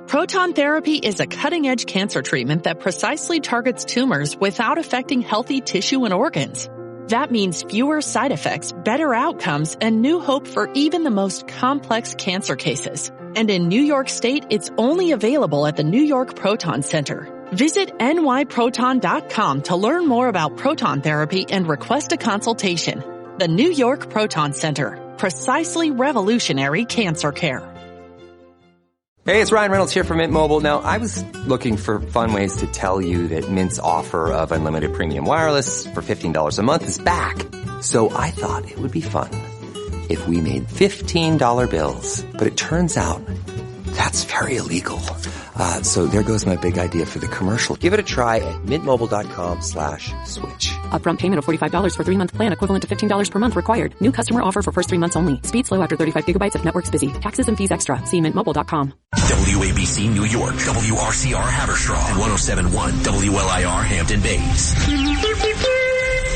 Proton therapy is a cutting-edge cancer treatment that precisely targets tumors without affecting healthy tissue and organs. That means fewer side effects, better outcomes, and new hope for even the most complex cancer cases. And in New York State, it's only available at the New York Proton Center. Visit nyproton.com to learn more about proton therapy and request a consultation. The New York Proton Center. Precisely revolutionary cancer care. Hey, it's Ryan Reynolds here from Mint Mobile. Now, I was looking for fun ways to tell you that Mint's offer of unlimited premium wireless for $15 a month is back. So I thought it would be fun if we made $15 bills. But it turns out that's very illegal. So there goes my big idea for the commercial. Give it a try at mintmobile.com/switch. Upfront payment of $45 for 3-month plan equivalent to $15 per month required. New customer offer for first 3 months only. Speed slow after 35 gigabytes if network's busy. Taxes and fees extra. See mintmobile.com. WABC New York, WRCR Haverstraw, and 107.1 WLIR Hampton Bays.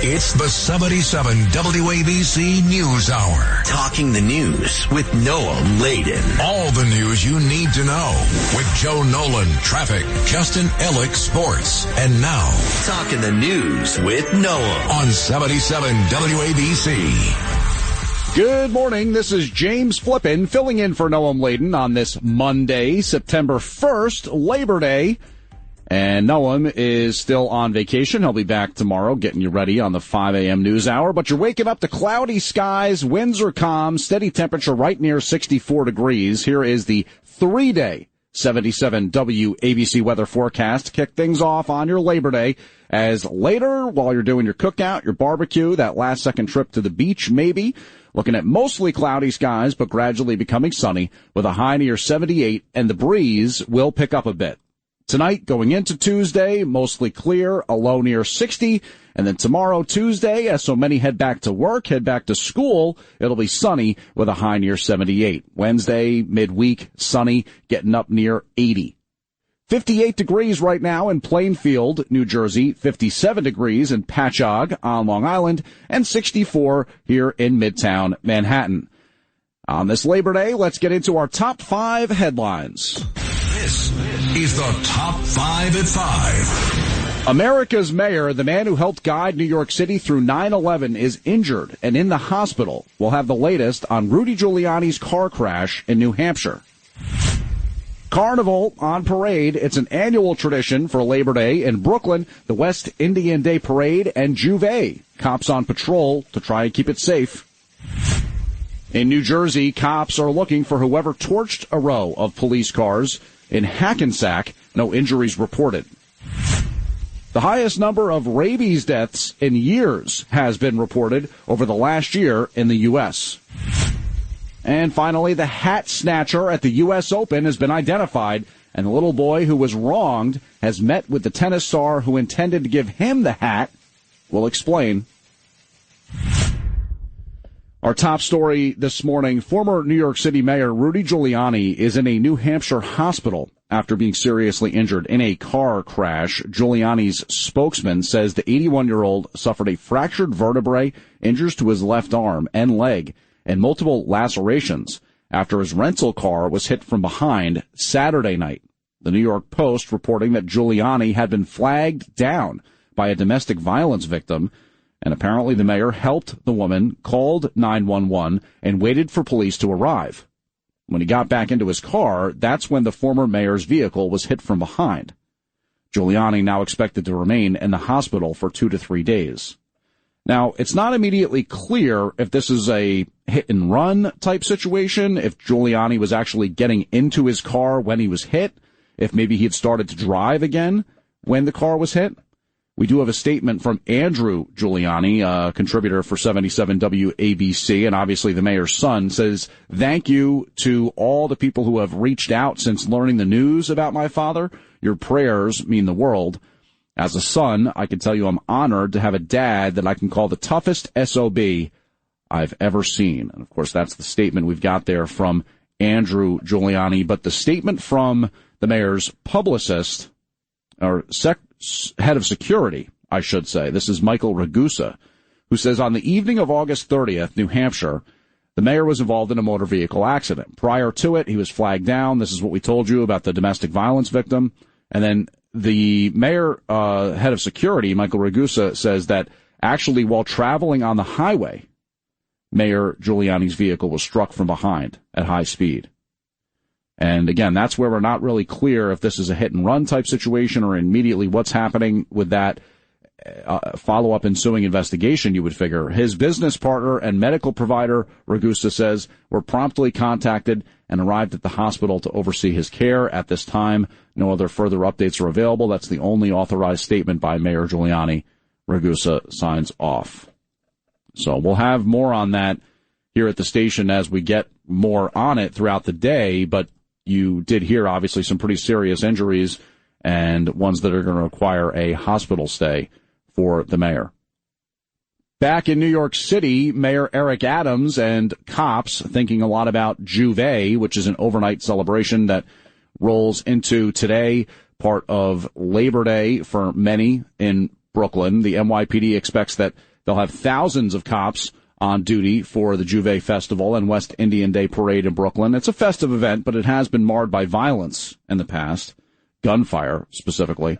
It's the 77 WABC News Hour. Talking the news with Noam Laden. All the news you need to know with Joe Nolan, traffic, Justin Ellick, sports. And now, Talking the News with Noam on 77 WABC. Good morning. This is James Flippin filling in for Noam Laden on this Monday, September 1st, Labor Day. And Noam is still on vacation. He'll be back tomorrow getting you ready on the 5 a.m. news hour. But you're waking up to cloudy skies, winds are calm, steady temperature right near 64 degrees. Here is the 3-day 77 WABC weather forecast to kick things off on your Labor Day. As later, while you're doing your cookout, your barbecue, that last second trip to the beach maybe, looking at mostly cloudy skies but gradually becoming sunny with a high near 78, and the breeze will pick up a bit. Tonight, going into Tuesday, mostly clear, a low near 60. And then tomorrow, Tuesday, as so many head back to work, head back to school, it'll be sunny with a high near 78. Wednesday, midweek, sunny, getting up near 80. 58 degrees right now in Plainfield, New Jersey, 57 degrees in Patchogue on Long Island, and 64 here in Midtown Manhattan. On this Labor Day, let's get into our top 5 headlines. This is the Top 5 at 5. America's mayor, the man who helped guide New York City through 9/11, is injured and in the hospital. We'll have the latest on Rudy Giuliani's car crash in New Hampshire. Carnival on parade. It's an annual tradition for Labor Day in Brooklyn. The West Indian Day Parade and Juve. Cops on patrol to try and keep it safe. In New Jersey, cops are looking for whoever torched a row of police cars in Hackensack. No injuries reported. The highest number of rabies deaths in years has been reported over the last year in the U.S. And finally, the hat snatcher at the U.S. Open has been identified, and the little boy who was wronged has met with the tennis star who intended to give him the hat. We'll explain. Our top story this morning, former New York City Mayor Rudy Giuliani is in a New Hampshire hospital after being seriously injured in a car crash. Giuliani's spokesman says the 81-year-old suffered a fractured vertebrae, injuries to his left arm and leg, and multiple lacerations after his rental car was hit from behind Saturday night. The New York Post reporting that Giuliani had been flagged down by a domestic violence victim, and apparently the mayor helped the woman, called 911, and waited for police to arrive. When he got back into his car, that's when the former mayor's vehicle was hit from behind. Giuliani now expected to remain in the hospital for 2 to 3 days. Now, it's not immediately clear if this is a hit-and-run type situation, if Giuliani was actually getting into his car when he was hit, if maybe he had started to drive again when the car was hit. We do have a statement from Andrew Giuliani, a contributor for 77 WABC, and obviously the mayor's son, says, "Thank you to all the people who have reached out since learning the news about my father. Your prayers mean the world. As a son, I can tell you I'm honored to have a dad that I can call the toughest SOB I've ever seen." And of course, that's the statement we've got there from Andrew Giuliani. But the statement from the mayor's publicist, or head of security, I should say, this is Michael Ragusa, who says on the evening of August 30th, New Hampshire, The mayor was involved in a motor vehicle accident. Prior to it, he was flagged down. This is what we told you about the domestic violence victim. And then the mayor, head of security, Michael Ragusa, says that actually while traveling on the highway, Mayor Giuliani's vehicle was struck from behind at high speed. And again, that's where we're not really clear if this is a hit and run type situation or immediately what's happening with that follow-up ensuing investigation, you would figure. His business partner and medical provider, Ragusa says, were promptly contacted and arrived at the hospital to oversee his care. At this time, no other further updates are available. That's the only authorized statement by Mayor Giuliani. Ragusa signs off. So we'll have more on that here at the station as we get more on it throughout the day, but you did hear, obviously, some pretty serious injuries and ones that are going to require a hospital stay for the mayor. Back in New York City, Mayor Eric Adams and cops thinking a lot about Juve, which is an overnight celebration that rolls into today, part of Labor Day for many in Brooklyn. The NYPD expects that they'll have thousands of cops on duty for the Juve Festival and West Indian Day Parade in Brooklyn. It's a festive event, but it has been marred by violence in the past, gunfire specifically.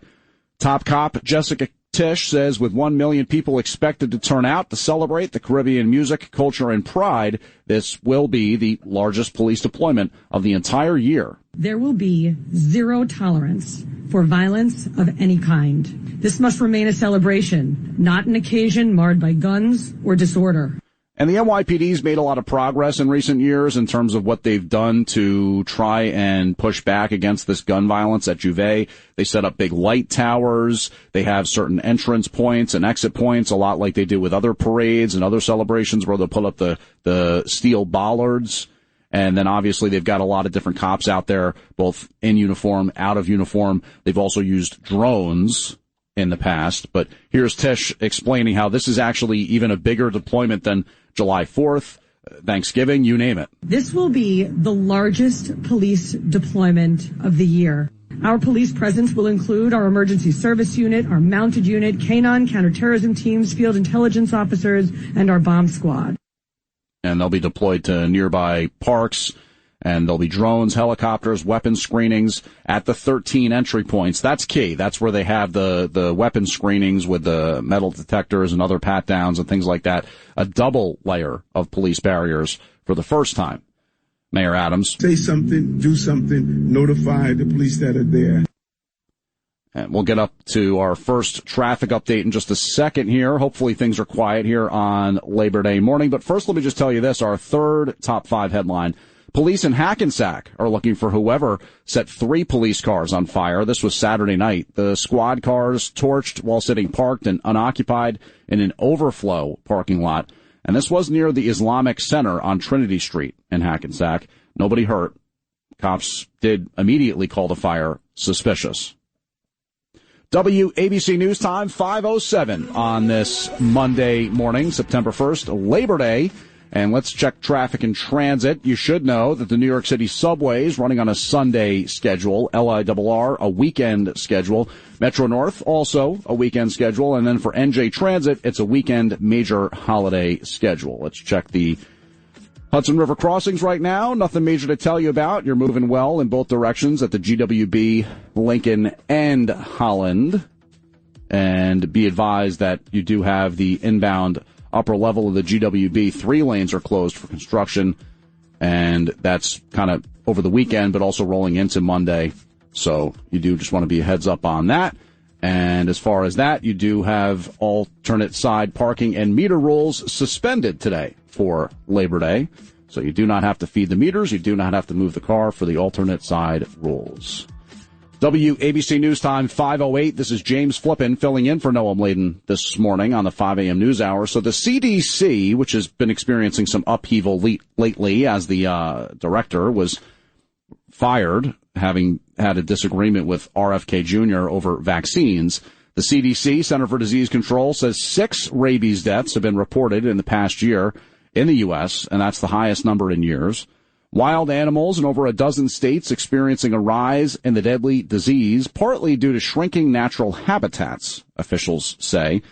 Top cop Jessica Tisch says with 1 million people expected to turn out to celebrate the Caribbean music, culture, and pride, this will be the largest police deployment of the entire year. There will be zero tolerance for violence of any kind. This must remain a celebration, not an occasion marred by guns or disorder. And the NYPD's made a lot of progress in recent years in terms of what they've done to try and push back against this gun violence at Juve. They set up big light towers. They have certain entrance points and exit points, a lot like they do with other parades and other celebrations where they'll put up the steel bollards. And then obviously they've got a lot of different cops out there, both in uniform, out of uniform. They've also used drones in the past. But here's Tisch explaining how this is actually even a bigger deployment than July 4th, Thanksgiving, you name it. This will be the largest police deployment of the year. Our police presence will include our emergency service unit, our mounted unit, K-9 counterterrorism teams, field intelligence officers, and our bomb squad. And they'll be deployed to nearby parks, and there'll be drones, helicopters, weapon screenings at the 13 entry points. That's key. That's where they have the weapon screenings with the metal detectors and other pat-downs and things like that. A double layer of police barriers for the first time. Mayor Adams. Say something, do something, notify the police that are there. And we'll get up to our first traffic update in just a second here. Hopefully things are quiet here on Labor Day morning. But first, let me just tell you this, our third top 5 headline. Police in Hackensack are looking for whoever set 3 police cars on fire. This was Saturday night. The squad cars torched while sitting parked and unoccupied in an overflow parking lot. And this was near the Islamic Center on Trinity Street in Hackensack. Nobody hurt. Cops did immediately call the fire suspicious. WABC News Time, 5:07 on this Monday morning, September 1st, Labor Day. And let's check traffic and transit. You should know that the New York City subway is running on a Sunday schedule, LIRR, a weekend schedule. Metro North, also a weekend schedule. And then for NJ Transit, it's a weekend major holiday schedule. Let's check the Hudson River crossings right now. Nothing major to tell you about. You're moving well in both directions at the GWB, Lincoln, and Holland. And be advised that you do have the inbound upper level of the GWB. 3 lanes are closed for construction, and that's kind of over the weekend, but also rolling into Monday. So you do just want to be a heads up on that. And as far as that, you do have alternate side parking and meter rules suspended today for Labor Day. So you do not have to feed the meters. You do not have to move the car for the alternate side rules. WABC News Time, 5:08. This is James Flippin filling in for Noam Laden this morning on the 5 a.m. news hour. So the CDC, which has been experiencing some upheaval lately as the director was fired, having had a disagreement with RFK Jr. over vaccines. The CDC, Center for Disease Control, says 6 rabies deaths have been reported in the past year in the U.S., and that's the highest number in years. Wild animals in over a dozen states experiencing a rise in the deadly disease, partly due to shrinking natural habitats, officials say.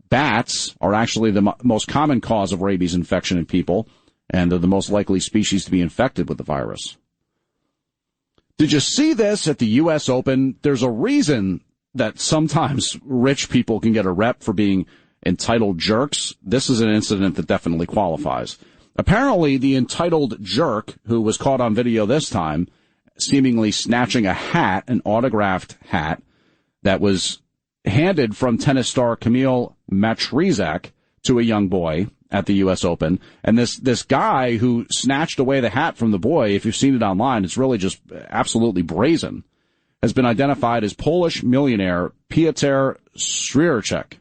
Bats are actually the most common cause of rabies infection in people, and they're the most likely species to be infected with the virus. Did you see this at the U.S. Open? There's a reason that sometimes rich people can get a rep for being entitled jerks. This is an incident that definitely qualifies. Apparently, the entitled jerk, who was caught on video this time, seemingly snatching a hat, an autographed hat, that was handed from tennis star Kamil Matrizak to a young boy at the U.S. Open. And this guy who snatched away the hat from the boy, if you've seen it online, it's really just absolutely brazen, has been identified as Polish millionaire Piotr Swiatek.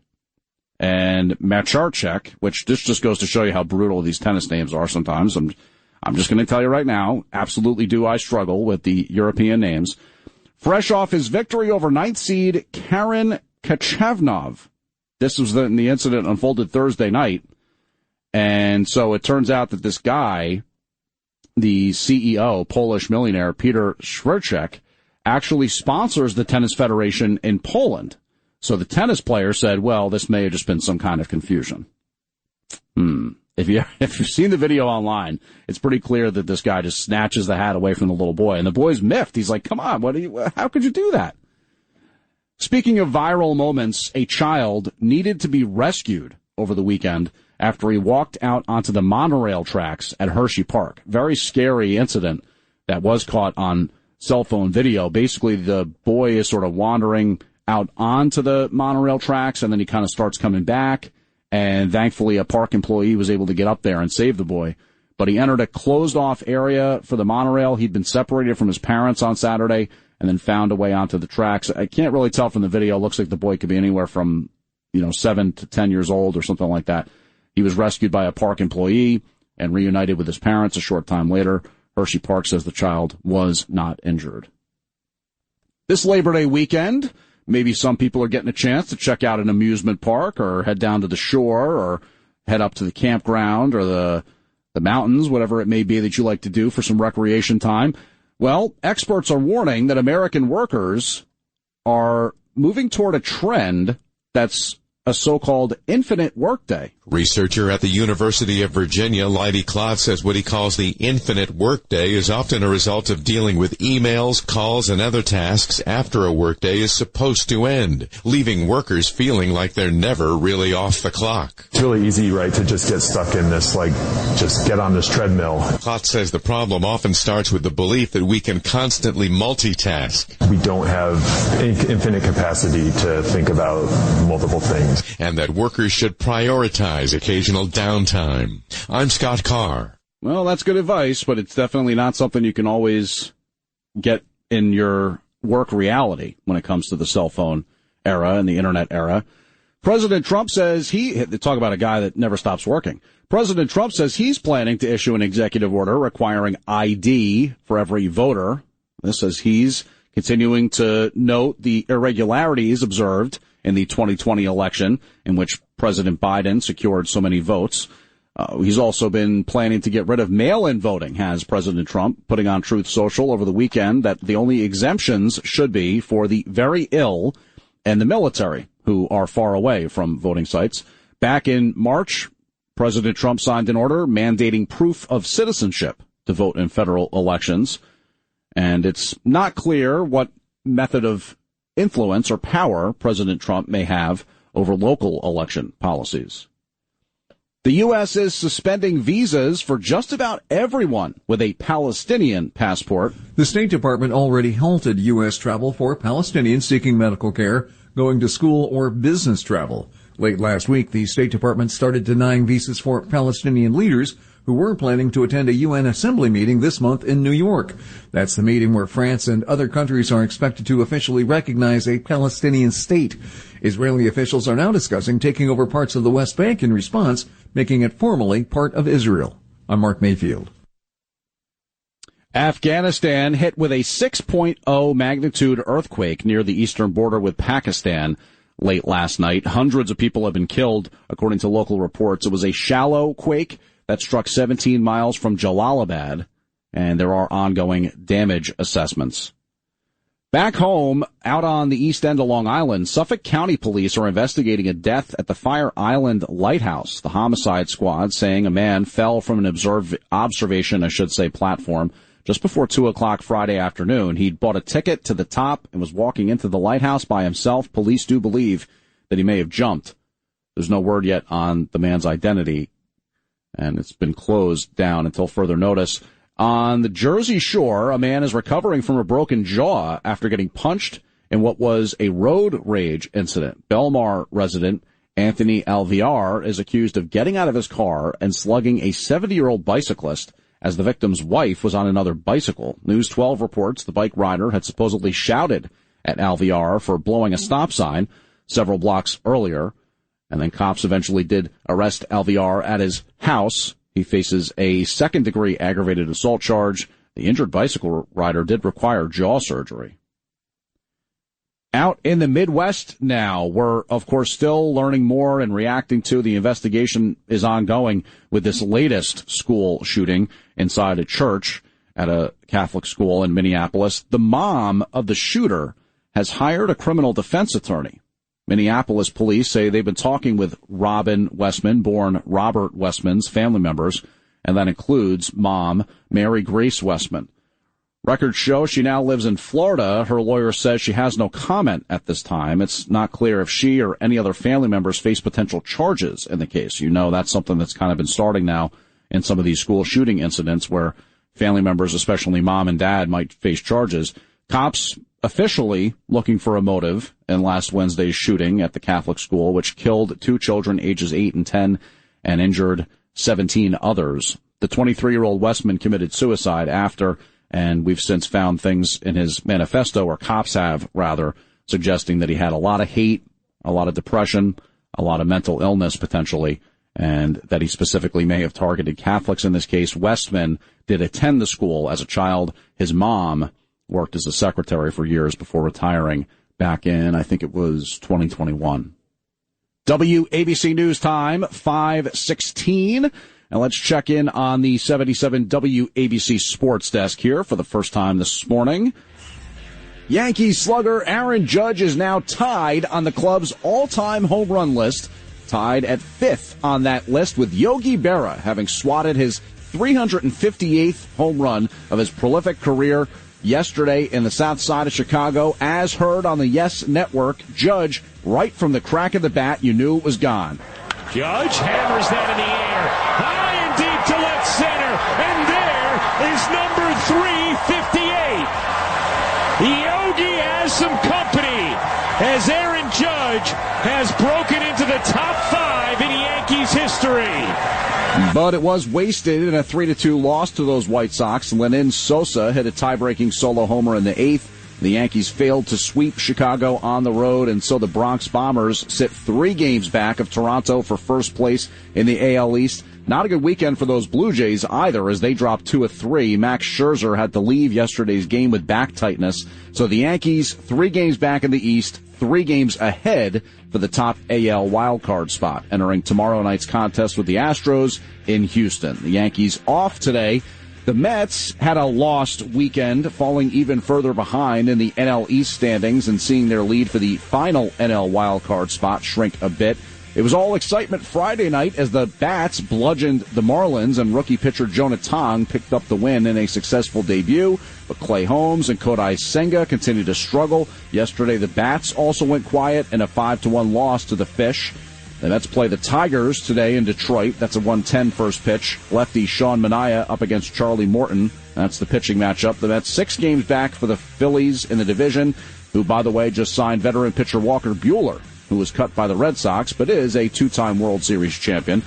And Macharczyk, which this just goes to show you how brutal these tennis names are sometimes. I'm just going to tell you right now, absolutely do I struggle with the European names. Fresh off his victory over ninth seed Karen Khachanov. This was the incident unfolded Thursday night. And so it turns out that this guy, the CEO, Polish millionaire Piotr Swiatek, actually sponsors the Tennis Federation in Poland. So the tennis player said, well, this may have just been some kind of confusion. If you've seen the video online, it's pretty clear that this guy just snatches the hat away from the little boy. And the boy's miffed. He's like, come on, how could you do that? Speaking of viral moments, a child needed to be rescued over the weekend after he walked out onto the monorail tracks at Hershey Park. Very scary incident that was caught on cell phone video. Basically, the boy is sort of wandering out onto the monorail tracks, and then he kind of starts coming back, and thankfully a park employee was able to get up there and save the boy. But he entered a closed-off area for the monorail. He'd been separated from his parents on Saturday and then found a way onto the tracks. I can't really tell from the video. It looks like the boy could be anywhere from, 7 to 10 years old or something like that. He was rescued by a park employee and reunited with his parents a short time later. Hershey Park says the child was not injured. This Labor Day weekend, maybe some people are getting a chance to check out an amusement park or head down to the shore or head up to the campground or the mountains, whatever it may be that you like to do for some recreation time. Well, experts are warning that American workers are moving toward a trend that's a so-called infinite workday. Researcher at the University of Virginia, Leidy Klotz, says what he calls the infinite workday is often a result of dealing with emails, calls, and other tasks after a workday is supposed to end, leaving workers feeling like they're never really off the clock. It's really easy, right, to just get stuck in this, just get on this treadmill. Klotz says the problem often starts with the belief that we can constantly multitask. We don't have infinite capacity to think about multiple things. And that workers should prioritize occasional downtime. I'm Scott Carr. Well, that's good advice, but it's definitely not something you can always get in your work reality when it comes to the cell phone era and the internet era. President Trump says talk about a guy that never stops working. President Trump says he's planning to issue an executive order requiring ID for every voter. This says he's continuing to note the irregularities observed in the 2020 election, in which President Biden secured so many votes. He's also been planning to get rid of mail-in voting, has President Trump, putting on Truth Social over the weekend that the only exemptions should be for the very ill and the military, who are far away from voting sites. Back in March, President Trump signed an order mandating proof of citizenship to vote in federal elections. And it's not clear what method of influence or power President Trump may have over local election policies. The U.S. is suspending visas for just about everyone with a Palestinian passport. The State Department already halted U.S. travel for Palestinians seeking medical care, going to school, or business travel. Late last week, the State Department started denying visas for Palestinian leaders who were planning to attend a UN Assembly meeting this month in New York. That's the meeting where France and other countries are expected to officially recognize a Palestinian state. Israeli officials are now discussing taking over parts of the West Bank in response, making it formally part of Israel. I'm Mark Mayfield. Afghanistan hit with a 6.0 magnitude earthquake near the eastern border with Pakistan late last night. Hundreds of people have been killed, according to local reports. It was a shallow quake that struck 17 miles from Jalalabad, and there are ongoing damage assessments. Back home, out on the East End of Long Island, Suffolk County Police are investigating a death at the Fire Island Lighthouse. The homicide squad saying a man fell from an observation platform just before 2 o'clock Friday afternoon. He'd bought a ticket to the top and was walking into the lighthouse by himself. Police do believe that he may have jumped. There's no word yet on the man's identity, and it's been closed down until further notice. On the Jersey Shore, a man is recovering from a broken jaw after getting punched in what was a road rage incident. Belmar resident Anthony Alviar is accused of getting out of his car and slugging a 70-year-old bicyclist as the victim's wife was on another bicycle. News 12 reports the bike rider had supposedly shouted at Alviar for blowing a stop sign several blocks earlier, and then cops eventually did arrest Alviar at his house. He faces a second-degree aggravated assault charge. The injured bicycle rider did require jaw surgery. Out in the Midwest now, we're, of course, still learning more and reacting to. The investigation is ongoing with this latest school shooting inside a church at a Catholic school in Minneapolis. The mom of the shooter has hired a criminal defense attorney. Minneapolis police say they've been talking with Robin Westman, born Robert Westman's family members, and that includes mom Mary Grace Westman. Records show she now lives in Florida. Her lawyer says she has no comment at this time. It's not clear if she or any other family members face potential charges in the case. You know, that's something that's kind of been starting now in some of these school shooting incidents where family members, especially mom and dad, might face charges. Cops officially looking for a motive in last Wednesday's shooting at the Catholic school, which killed 2 children ages 8 and 10 and injured 17 others. The 23-year-old Westman committed suicide after, and we've since found things in his manifesto, or cops have, rather, suggesting that he had a lot of hate, a lot of depression, a lot of mental illness potentially, and that he specifically may have targeted Catholics in this case. Westman did attend the school as a child. His mom worked as a secretary for years before retiring back in, I think it was 2021. WABC News Time, 5:16. And let's check in on the 77 WABC Sports Desk here for the first time this morning. Yankees slugger Aaron Judge is now tied on the club's all-time home run list, tied at 5th on that list, with Yogi Berra having swatted his 358th home run of his prolific career yesterday in the south side of Chicago. As heard on the Yes Network, Judge, right from the crack of the bat, you knew it was gone. Judge hammers that in the air, high and deep to left center, and there is number 358. Yogi has some company as Aaron Judge has broken into the top 5 in Yankees history. But it was wasted in a 3-2 loss to those White Sox. Lenin Sosa hit a tie-breaking solo homer in the 8th. The Yankees failed to sweep Chicago on the road, and so the Bronx Bombers sit 3 games back of Toronto for first place in the AL East. Not a good weekend for those Blue Jays either, as they dropped 2 of 3. Max Scherzer had to leave yesterday's game with back tightness. So the Yankees 3 games back in the East, 3 games ahead for the top AL wildcard spot, entering tomorrow night's contest with the Astros in Houston. The Yankees off today. The Mets had a lost weekend, falling even further behind in the NL East standings and seeing their lead for the final NL wildcard spot shrink a bit. It was all excitement Friday night as the Bats bludgeoned the Marlins and rookie pitcher Jonah Tong picked up the win in a successful debut. But Clay Holmes and Kodai Senga continued to struggle. Yesterday, the Bats also went quiet in a 5-1 loss to the Fish. The Mets play the Tigers today in Detroit. That's a 1:10 first pitch. Lefty Sean Manaea up against Charlie Morton. That's the pitching matchup. The Mets 6 games back for the Phillies in the division, who, by the way, just signed veteran pitcher Walker Buehler, who was cut by the Red Sox, but is a 2-time World Series champion.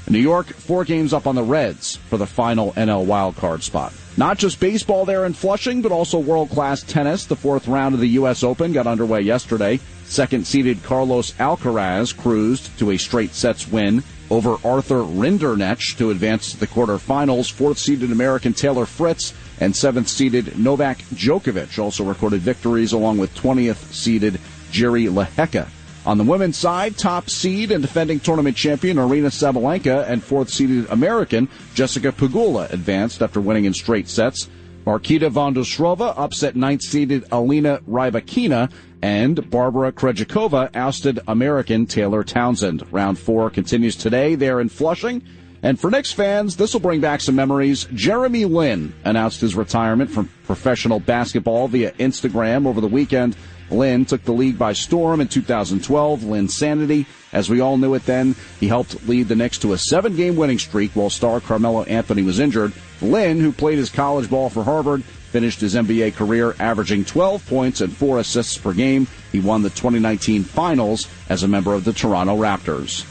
New York, 4 games up on the Reds for the final NL wildcard spot. Not just baseball there in Flushing, but also world-class tennis. The 4th round of the U.S. Open got underway yesterday. Second-seeded Carlos Alcaraz cruised to a straight sets win over Arthur Rinderknech to advance to the quarterfinals. 4th-seeded American Taylor Fritz and 7th-seeded Novak Djokovic also recorded victories, along with 20th-seeded Jiri Lehecka. On the women's side, top seed and defending tournament champion Aryna Sabalenka and 4th-seeded American Jessica Pegula advanced after winning in straight sets. Markita Vondrousova upset ninth-seeded Alina Rybakina, and Barbara Krejcikova ousted American Taylor Townsend. Round 4 continues today there in Flushing. And for Knicks fans, this will bring back some memories. Jeremy Lin announced his retirement from professional basketball via Instagram over the weekend. Lin took the league by storm in 2012. Linsanity, as we all knew it then. He helped lead the Knicks to a 7-game winning streak while star Carmelo Anthony was injured. Lin, who played his college ball for Harvard, finished his NBA career averaging 12 points and 4 assists per game. He won the 2019 finals as a member of the Toronto Raptors.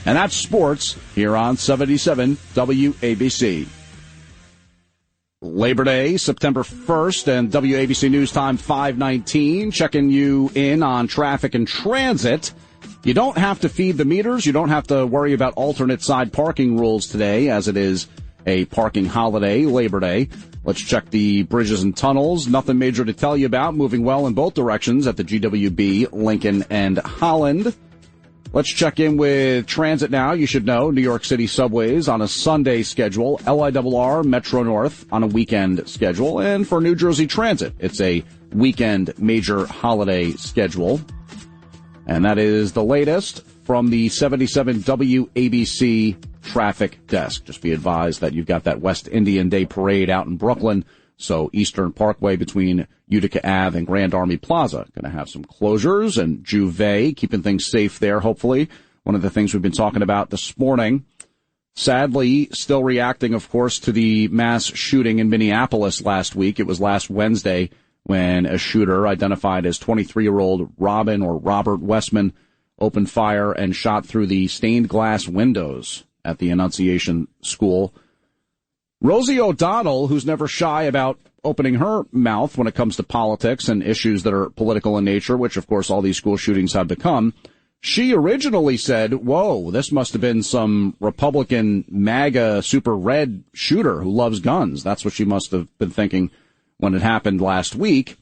And that's sports here on 77 WABC. Labor Day, September 1st, and WABC News Time 5:19, checking you in on traffic and transit. You don't have to feed the meters. You don't have to worry about alternate side parking rules today, as it is a parking holiday, Labor Day. Let's check the bridges and tunnels. Nothing major to tell you about. Moving well in both directions at the GWB, Lincoln, and Holland. Let's check in with transit now. You should know New York City subways on a Sunday schedule, LIRR Metro North on a weekend schedule, and for New Jersey Transit, it's a weekend major holiday schedule. And that is the latest from the 77 WABC traffic desk. Just be advised that you've got that West Indian Day parade out in Brooklyn. So Eastern Parkway between Utica Ave and Grand Army Plaza going to have some closures, and Juve keeping things safe there, hopefully. One of the things we've been talking about this morning. Sadly, still reacting, of course, to the mass shooting in Minneapolis last week. It was last Wednesday when a shooter identified as 23-year-old Robert Westman opened fire and shot through the stained glass windows at the Annunciation School. Rosie O'Donnell, who's never shy about opening her mouth when it comes to politics and issues that are political in nature, which, of course, all these school shootings have become, she originally said, whoa, this must have been some Republican MAGA super red shooter who loves guns. That's what she must have been thinking when it happened last week.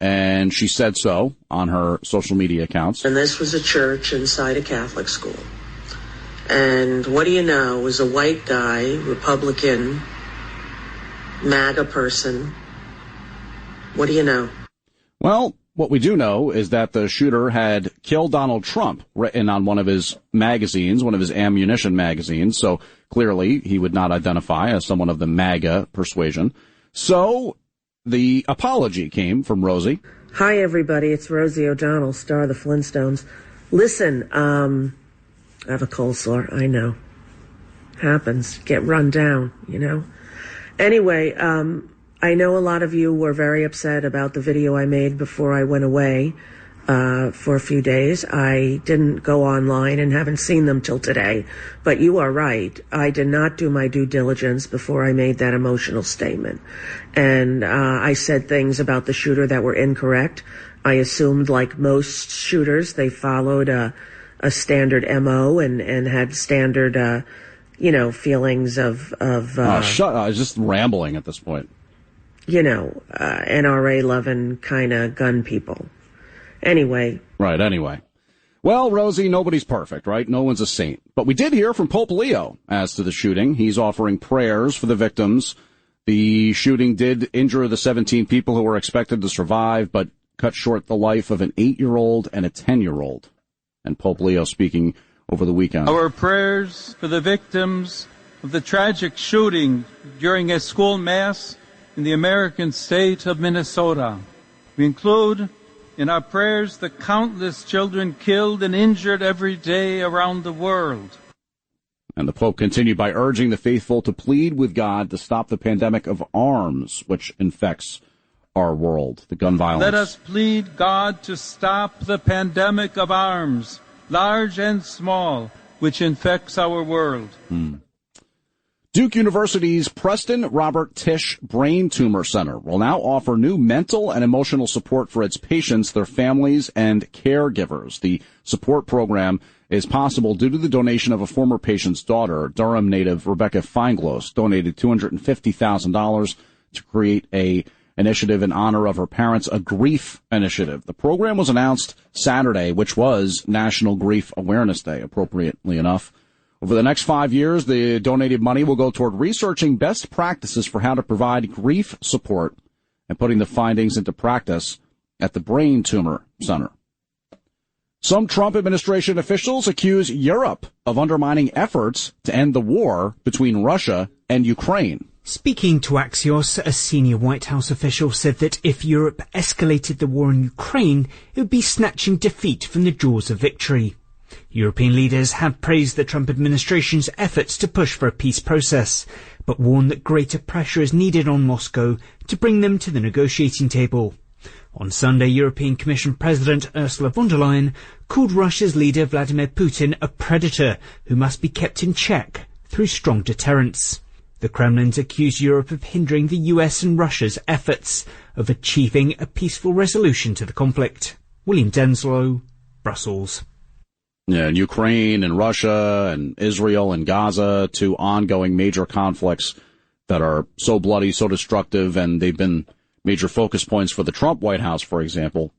And she said so on her social media accounts. And this was a church inside a Catholic school. And what do you know, it was a white guy, Republican, MAGA person. What do you know? Well, what we do know is that the shooter had "Kill Donald Trump" written on one of his magazines, one of his ammunition magazines. So clearly he would not identify as someone of the MAGA persuasion. So the apology came from Rosie. Hi, everybody. It's Rosie O'Donnell, star of the Flintstones. Listen, I have a cold sore. I know. Happens. Get run down, you know. Anyway, I know a lot of you were very upset about the video I made before I went away for a few days. I didn't go online and haven't seen them till today. But you are right. I did not do my due diligence before I made that emotional statement. And I said things about the shooter that were incorrect. I assumed, like most shooters, they followed a standard MO and had standard, feelings of I was just rambling at this point. NRA-loving kind of gun people. Anyway. Right, anyway. Well, Rosie, nobody's perfect, right? No one's a saint. But we did hear from Pope Leo as to the shooting. He's offering prayers for the victims. The shooting did injure the 17 people who were expected to survive, but cut short the life of an 8-year-old and a 10-year-old. And Pope Leo speaking over the weekend. Our prayers for the victims of the tragic shooting during a school mass in the American state of Minnesota. We include in our prayers the countless children killed and injured every day around the world. And the Pope continued by urging the faithful to plead with God to stop the pandemic of arms, which infects our world, the gun violence. Let us plead God to stop the pandemic of arms, large and small, which infects our world. Duke University's Preston Robert Tisch Brain Tumor Center will now offer new mental and emotional support for its patients, their families, and caregivers. The support program is possible due to the donation of a former patient's daughter. Durham native Rebecca Feinglos donated $250,000 to create a initiative in honor of her parents, a grief initiative. The program was announced Saturday, which was National Grief Awareness Day, appropriately enough. Over the next 5 years, the donated money will go toward researching best practices for how to provide grief support and putting the findings into practice at the Brain Tumor Center. Some Trump administration officials accuse Europe of undermining efforts to end the war between Russia and Ukraine. Speaking to Axios, a senior White House official said that if Europe escalated the war in Ukraine, it would be snatching defeat from the jaws of victory. European leaders have praised the Trump administration's efforts to push for a peace process, but warned that greater pressure is needed on Moscow to bring them to the negotiating table. On Sunday, European Commission President Ursula von der Leyen called Russia's leader Vladimir Putin a predator who must be kept in check through strong deterrence. The Kremlin's accused Europe of hindering the US and Russia's efforts of achieving a peaceful resolution to the conflict. William Denslow, Brussels. Yeah, and Ukraine and Russia and Israel and Gaza, two ongoing major conflicts that are so bloody, so destructive, and they've been major focus points for the Trump White House, for example,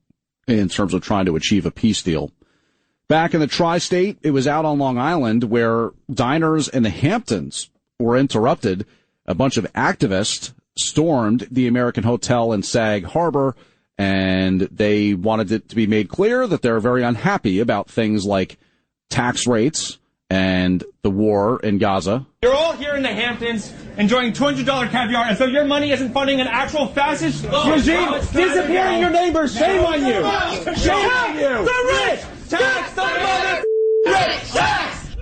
in terms of trying to achieve a peace deal. Back in the tri-state, it was out on Long Island where diners in the Hamptons were interrupted. A bunch of activists stormed the American Hotel in Sag Harbor, and they wanted it to be made clear that they're very unhappy about things like tax rates and the war in Gaza. You're all here in the Hamptons enjoying $200 caviar, and so your money isn't funding an actual fascist regime disappearing your neighbors. Shame on you! Shame on you! The rich! Tax the mother rich! Tax!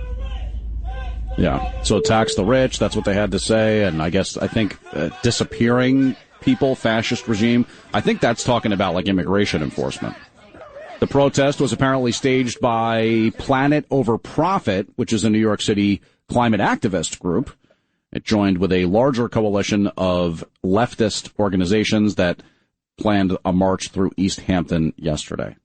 Yeah, so tax the rich, that's what they had to say, and I think disappearing people, fascist regime, I think that's talking about like immigration enforcement. The protest was apparently staged by Planet Over Profit, which is a New York City climate activist group. It joined with a larger coalition of leftist organizations that planned a march through East Hampton yesterday.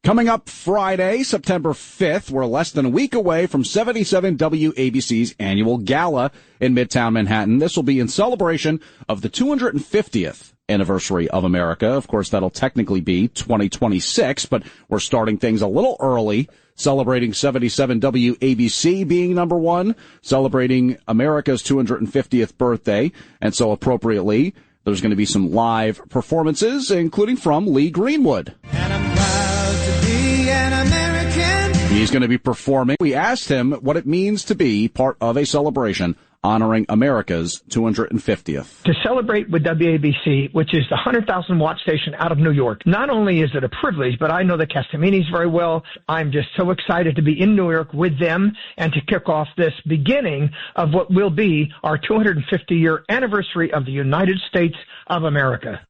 Coming up Friday, September 5th, we're less than a week away from 77 WABC's annual gala in Midtown Manhattan. This will be in celebration of the 250th anniversary of America. Of course, that'll technically be 2026, but we're starting things a little early, celebrating 77 WABC being number one, celebrating America's 250th birthday, and so appropriately, there's going to be some live performances, including from Lee Greenwood. And I'm proud to be an American. He's going to be performing. We asked him what it means to be part of a celebration honoring America's 250th. To celebrate with WABC, which is the 100,000-watt station out of New York, not only is it a privilege, but I know the Castaminis very well. I'm just so excited to be in New York with them and to kick off this beginning of what will be our 250-year anniversary of the United States of America.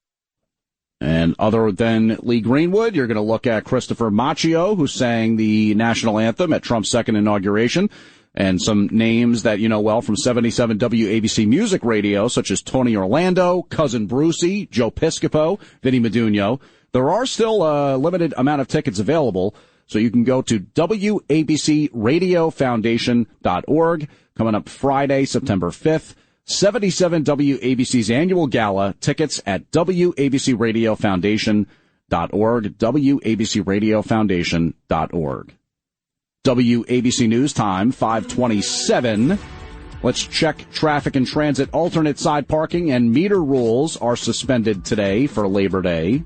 And other than Lee Greenwood, you're going to look at Christopher Macchio, who sang the national anthem at Trump's second inauguration, and some names that you know well from 77 WABC Music Radio, such as Tony Orlando, Cousin Brucey, Joe Piscopo, Vinnie Medugno. There are still a limited amount of tickets available, so you can go to WABCRadioFoundation.org. Coming up Friday, September 5th, 77 WABC's annual gala. Tickets at WABCRadioFoundation.org, WABCRadioFoundation.org. WABC News Time, 5:27. Let's check traffic and transit. Alternate side parking and meter rules are suspended today for Labor Day.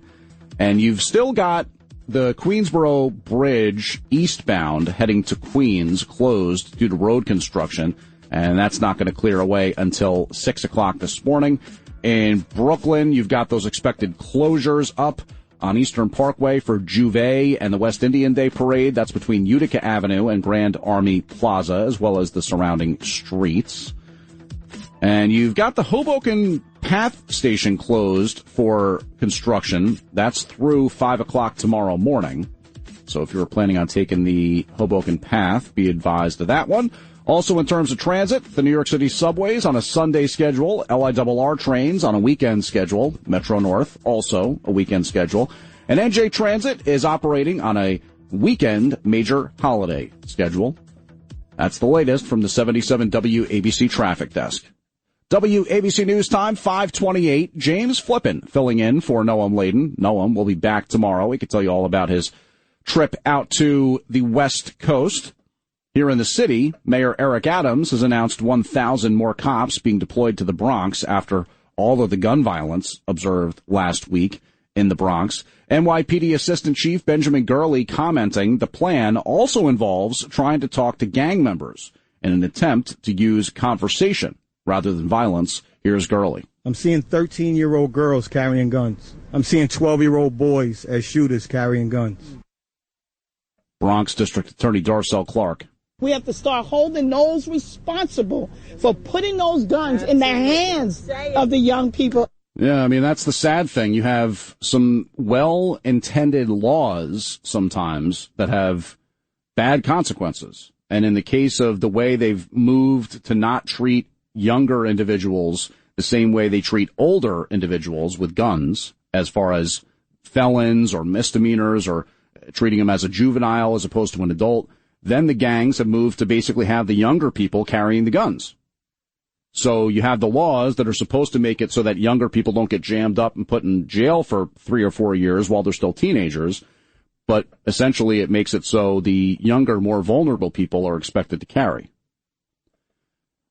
And you've still got the Queensboro Bridge eastbound heading to Queens closed due to road construction. And that's not going to clear away until 6 o'clock this morning. In Brooklyn, you've got those expected closures up on Eastern Parkway for Juve and the West Indian Day Parade. That's between Utica Avenue and Grand Army Plaza, as well as the surrounding streets. And you've got the Hoboken Path Station closed for construction. That's through 5 o'clock tomorrow morning. So if you were planning on taking the Hoboken Path, be advised of that one. Also, in terms of transit, the New York City subways on a Sunday schedule, LIRR trains on a weekend schedule, Metro North also a weekend schedule, and NJ Transit is operating on a weekend major holiday schedule. That's the latest from the 77 WABC traffic desk. WABC News Time, 5:28. James Flippin filling in for Noam Laden. Noam will be back tomorrow. He can tell you all about his trip out to the West Coast. Here in the city, Mayor Eric Adams has announced 1,000 more cops being deployed to the Bronx after all of the gun violence observed last week in the Bronx. NYPD Assistant Chief Benjamin Gurley commenting the plan also involves trying to talk to gang members in an attempt to use conversation rather than violence. Here's Gurley. I'm seeing 13-year-old girls carrying guns. I'm seeing 12-year-old boys as shooters carrying guns. Bronx District Attorney Darcel Clark. We have to start holding those responsible for putting those guns in the hands of the young people. Yeah, I mean, that's the sad thing. You have some well-intended laws sometimes that have bad consequences. And in the case of the way they've moved to not treat younger individuals the same way they treat older individuals with guns, as far as felons or misdemeanors or treating them as a juvenile as opposed to an adult, then the gangs have moved to basically have the younger people carrying the guns. So you have the laws that are supposed to make it so that younger people don't get jammed up and put in jail for 3 or 4 years while they're still teenagers. But essentially it makes it so the younger, more vulnerable people are expected to carry.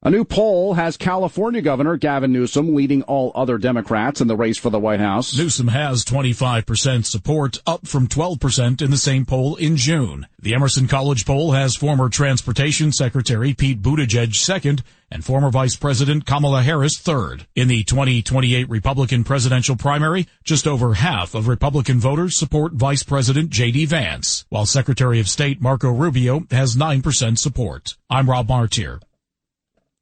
A new poll has California Governor Gavin Newsom leading all other Democrats in the race for the White House. Newsom has 25% support, up from 12% in the same poll in June. The Emerson College poll has former Transportation Secretary Pete Buttigieg second and former Vice President Kamala Harris third. In the 2028 Republican presidential primary, just over half of Republican voters support Vice President J.D. Vance, while Secretary of State Marco Rubio has 9% support. I'm Rob Martier.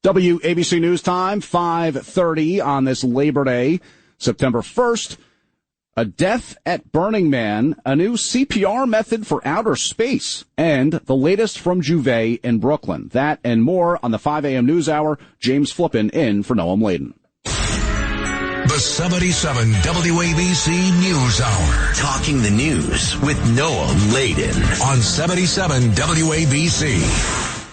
WABC News Time, 5:30 on this Labor Day, September 1st. A death at Burning Man, a new CPR method for outer space, and the latest from Juve in Brooklyn. That and more on the 5 a.m. News Hour. James Flippin in for Noam Laden. The 77 WABC News Hour. Talking the news with Noam Laden on 77 WABC.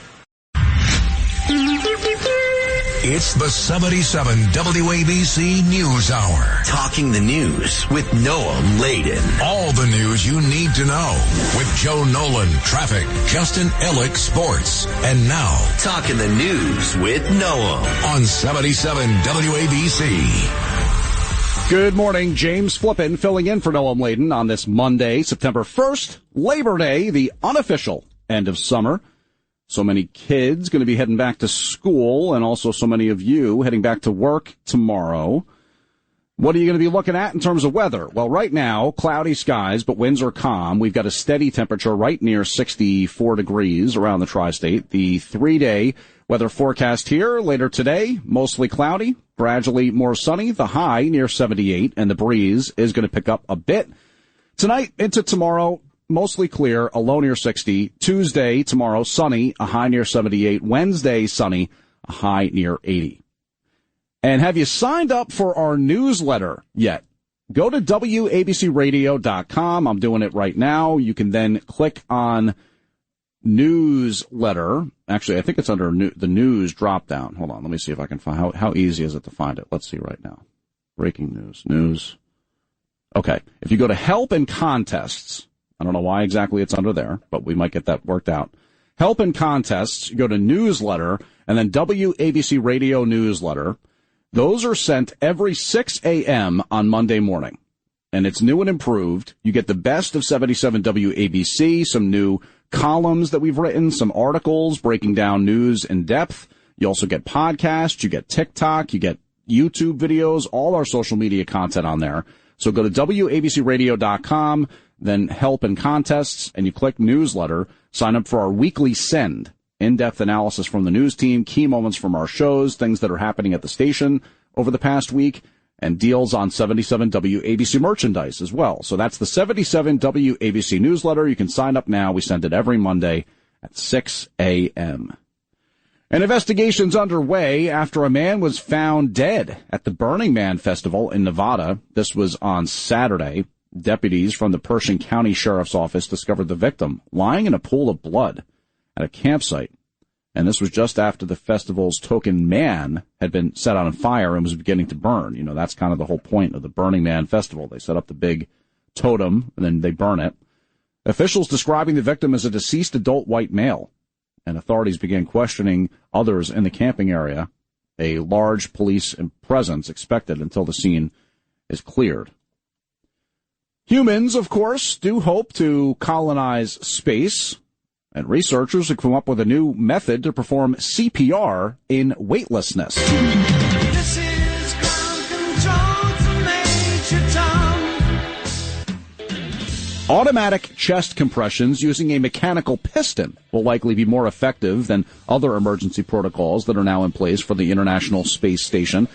It's the 77 WABC News Hour. Talking the news with Noam Laden. All the news you need to know with Joe Nolan, traffic, Justin Ellick, sports. And now, Talking the News with Noam on 77 WABC. Good morning, James Flippin filling in for Noam Laden on this Monday, September 1st, Labor Day, the unofficial end of summer. So many kids going to be heading back to school, and also so many of you heading back to work tomorrow. What are you going to be looking at in terms of weather? Well, right now, cloudy skies, but winds are calm. We've got a steady temperature right near 64 degrees around the tri-state. The 3-day weather forecast here later today, mostly cloudy, gradually more sunny, the high near 78, and the breeze is going to pick up a bit. Tonight into tomorrow, mostly clear, a low near 60. Tuesday, tomorrow, sunny, a high near 78. Wednesday, sunny, a high near 80. And have you signed up for our newsletter yet? Go to WABCRadio.com. I'm doing it right now. You can then click on newsletter. Actually, I think it's under the news drop down. Hold on. Let me see if I can find how easy is it to find it. Let's see right now. Breaking news. Okay. If you go to help and contests, I don't know why exactly it's under there, but we might get that worked out. Help and contests, you go to newsletter, and then WABC Radio newsletter. Those are sent every 6 a.m. on Monday morning. And it's new and improved. You get the best of 77 WABC, some new columns that we've written, some articles breaking down news in depth. You also get podcasts, you get TikTok, you get YouTube videos, all our social media content on there. So go to WABCRadio.com, then help and contests, and you click newsletter. Sign up for our weekly send. In-depth analysis from the news team, key moments from our shows, things that are happening at the station over the past week, and deals on 77 WABC merchandise as well. So that's the 77 WABC newsletter. You can sign up now. We send it every Monday at 6 a.m. An investigation's underway after a man was found dead at the Burning Man Festival in Nevada. This was on Saturday. Deputies from the Pershing County Sheriff's Office discovered the victim lying in a pool of blood at a campsite. And this was just after the festival's token man had been set on fire and was beginning to burn. You know, that's kind of the whole point of the Burning Man Festival. They set up the big totem and then they burn it. Officials describing the victim as a deceased adult white male. and authorities began questioning others in the camping area. A large police presence expected until the scene is cleared. Humans, of course, do hope to colonize space, and researchers have come up with a new method to perform CPR in weightlessness. This is ground control to Major Tom. Automatic chest compressions using a mechanical piston will likely be more effective than other emergency protocols that are now in place for the International Space Station.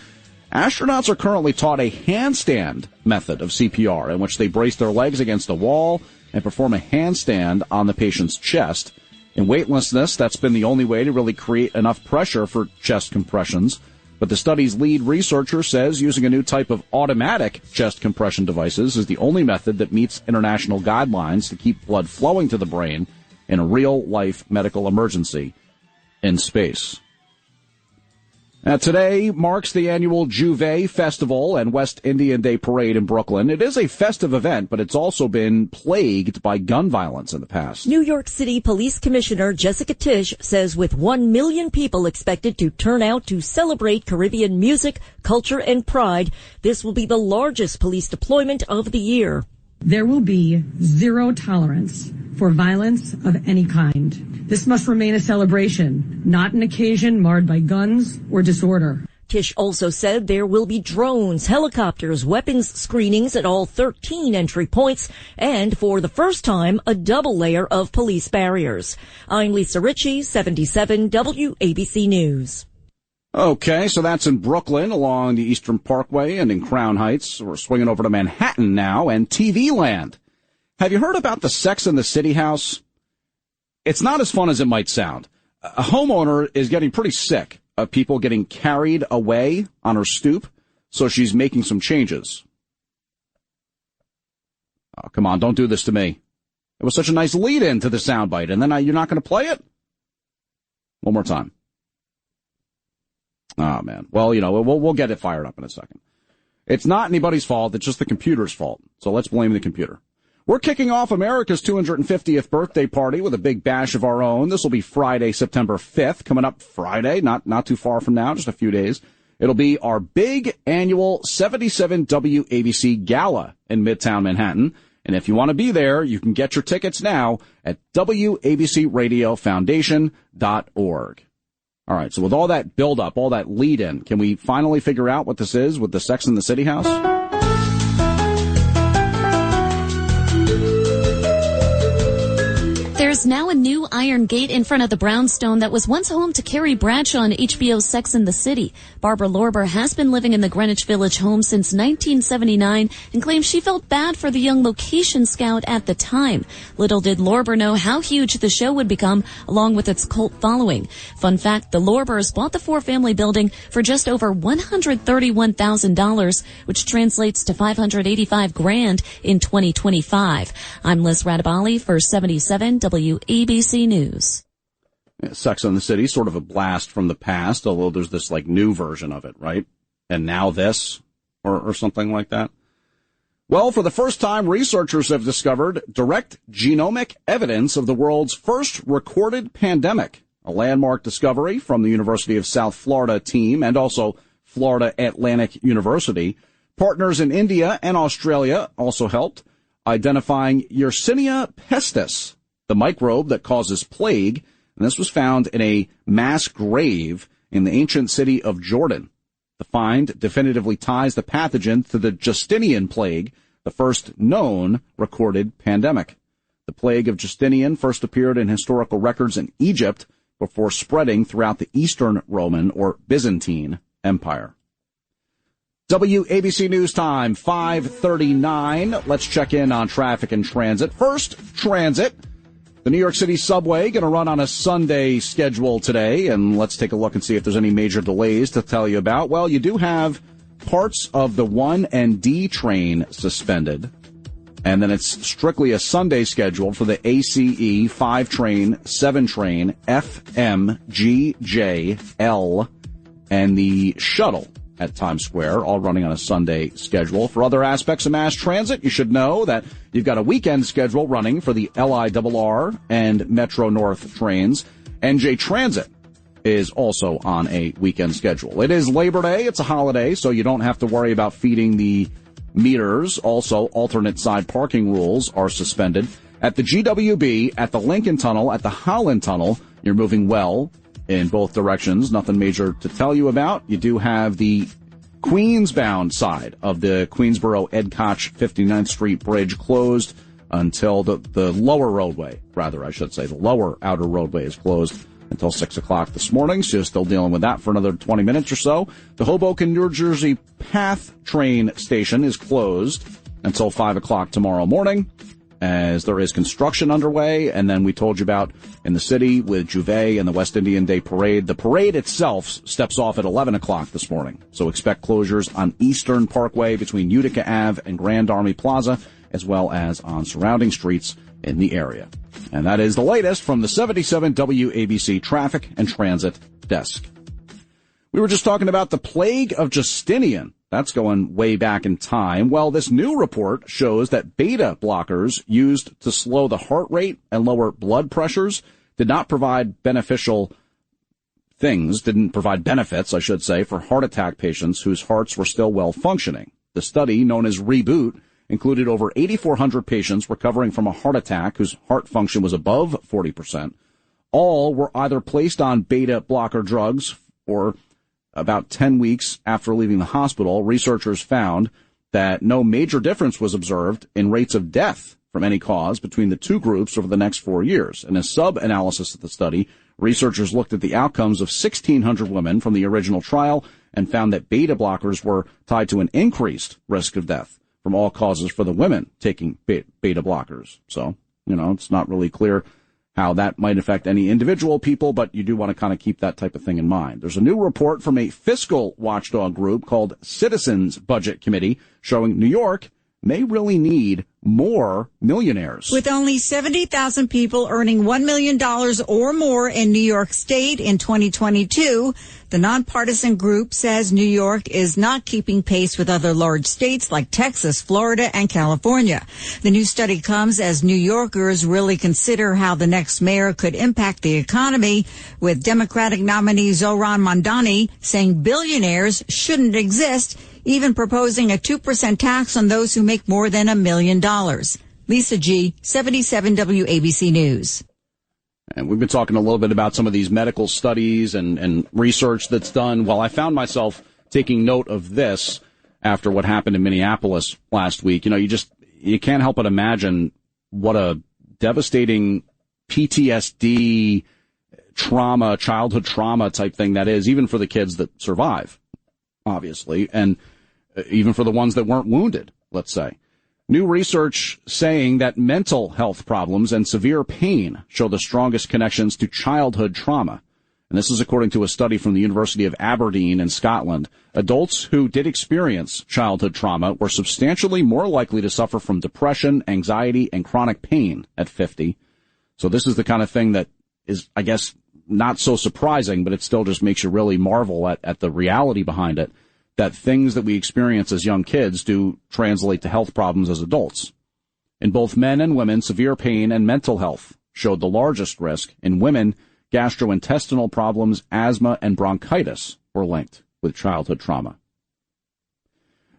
Astronauts are currently taught a handstand method of CPR in which they brace their legs against a wall and perform a handstand on the patient's chest. In weightlessness, that's been the only way to really create enough pressure for chest compressions. But the study's lead researcher says using a new type of automatic chest compression devices is the only method that meets international guidelines to keep blood flowing to the brain in a real-life medical emergency in space. Now, today marks the annual Juve Festival and West Indian Day Parade in Brooklyn. It is a festive event, but it's also been plagued by gun violence in the past. New York City Police Commissioner Jessica Tisch says with 1 million people expected to turn out to celebrate Caribbean music, culture, and pride, this will be the largest police deployment of the year. There will be zero tolerance for violence of any kind. This must remain a celebration, not an occasion marred by guns or disorder. Tisch also said there will be drones, helicopters, weapons screenings at all 13 entry points, and for the first time, a double layer of police barriers. I'm Lisa Ritchie, 77 WABC News. Okay, so that's in Brooklyn along the Eastern Parkway and in Crown Heights. We're swinging over to Manhattan now and TV land. Have you heard about the Sex and the City house? It's not as fun as it might sound. A homeowner is getting pretty sick of people getting carried away on her stoop, so she's making some changes. Oh, come on, don't do this to me. It was such a nice lead-in to the soundbite, and then you're not going to play it? One more time. Oh, man. Well, you know, we'll get it fired up in a second. It's not anybody's fault. It's just the computer's fault. So let's blame the computer. We're kicking off America's 250th birthday party with a big bash of our own. This will be Friday, September 5th, coming up Friday, not too far from now, just a few days. It'll be our big annual 77 WABC Gala in Midtown Manhattan. And if you want to be there, you can get your tickets now at WABCRadioFoundation.org. All right, so with all that build-up, all that lead-in, can we finally figure out what this is with the Sex and the City house? There's now a new iron gate in front of the brownstone that was once home to Carrie Bradshaw on HBO's Sex and the City. Barbara Lorber has been living in the Greenwich Village home since 1979 and claims she felt bad for the young location scout at the time. Little did Lorber know how huge the show would become, along with its cult following. Fun fact, the Lorbers bought the four-family building for just over $131,000, which translates to $585,000 in 2025. I'm Liz Radabali for 77 WABC News. Yeah, Sex and the City, sort of a blast from the past, although there's this like new version of it, right? And now this, or something like that. Well, for the first time, researchers have discovered direct genomic evidence of the world's first recorded pandemic, a landmark discovery from the University of South Florida team and also Florida Atlantic University. Partners in India and Australia also helped, identifying Yersinia pestis, the microbe that causes plague, and this was found in a mass grave in the ancient city of Jordan. The find definitively ties the pathogen to the Justinian plague, the first known recorded pandemic. The plague of Justinian first appeared in historical records in Egypt before spreading throughout the Eastern Roman or Byzantine Empire. WABC News Time, 5:39. Let's check in on traffic and transit. First, transit. The New York City subway going to run on a Sunday schedule today, and let's take a look and see if there's any major delays to tell you about. Well, you do have parts of the 1 and D train suspended, and then it's strictly a Sunday schedule for the ACE 5 train, 7 train, FM, G, J, L, and the shuttle at Times Square, all running on a Sunday schedule. For other aspects of mass transit, you should know that you've got a weekend schedule running for the LIRR and Metro North trains. NJ Transit is also on a weekend schedule. It is Labor Day. It's a holiday, so you don't have to worry about feeding the meters. Also, alternate side parking rules are suspended. At the GWB, at the Lincoln Tunnel, at the Holland Tunnel, you're moving well in both directions. Nothing major to tell you about. You do have the Queens-bound side of the Queensboro-Ed Koch 59th Street Bridge closed until the lower roadway, the lower outer roadway is closed until 6 o'clock this morning, so you're still dealing with that for another 20 minutes or so. The Hoboken, New Jersey Path train station is closed until 5 o'clock tomorrow morning, as there is construction underway. And then we told you about in the city with Juve and the West Indian Day Parade. The parade itself steps off at 11 o'clock this morning, so expect closures on Eastern Parkway between Utica Ave and Grand Army Plaza, as well as on surrounding streets in the area. And that is the latest from the 77 WABC Traffic and Transit Desk. We were just talking about the plague of Justinian. That's going way back in time. Well, this new report shows that beta blockers used to slow the heart rate and lower blood pressures didn't provide benefits, I should say, for heart attack patients whose hearts were still well functioning. The study, known as Reboot, included over 8,400 patients recovering from a heart attack whose heart function was above 40%. All were either placed on beta blocker drugs or about 10 weeks after leaving the hospital. Researchers found that no major difference was observed in rates of death from any cause between the two groups over the next 4 years. In a sub-analysis of the study, researchers looked at the outcomes of 1,600 women from the original trial and found that beta blockers were tied to an increased risk of death from all causes for the women taking beta blockers. So, it's not really clear how that might affect any individual people, but you do want to kind of keep that type of thing in mind. There's a new report from a fiscal watchdog group called Citizens Budget Committee showing New York may really need more millionaires. With only 70,000 people earning $1 million or more in New York State in 2022, the nonpartisan group says New York is not keeping pace with other large states like Texas, Florida, and California. The new study comes as New Yorkers really consider how the next mayor could impact the economy, with Democratic nominee Zohran Mamdani saying billionaires shouldn't exist, even proposing a 2% tax on those who make more than $1 million. Lisa G., 77 WABC News. And we've been talking a little bit about some of these medical studies and research that's done. Well, I found myself taking note of this after what happened in Minneapolis last week. You can't help but imagine what a devastating PTSD trauma, childhood trauma type thing that is, even for the kids that survive, obviously, and even for the ones that weren't wounded, let's say. New research saying that mental health problems and severe pain show the strongest connections to childhood trauma. And this is according to a study from the University of Aberdeen in Scotland. Adults who did experience childhood trauma were substantially more likely to suffer from depression, anxiety, and chronic pain at 50. So this is the kind of thing that is, I guess, not so surprising, but it still just makes you really marvel at the reality behind it, that things that we experience as young kids do translate to health problems as adults. In both men and women, severe pain and mental health showed the largest risk. In women, gastrointestinal problems, asthma, and bronchitis were linked with childhood trauma.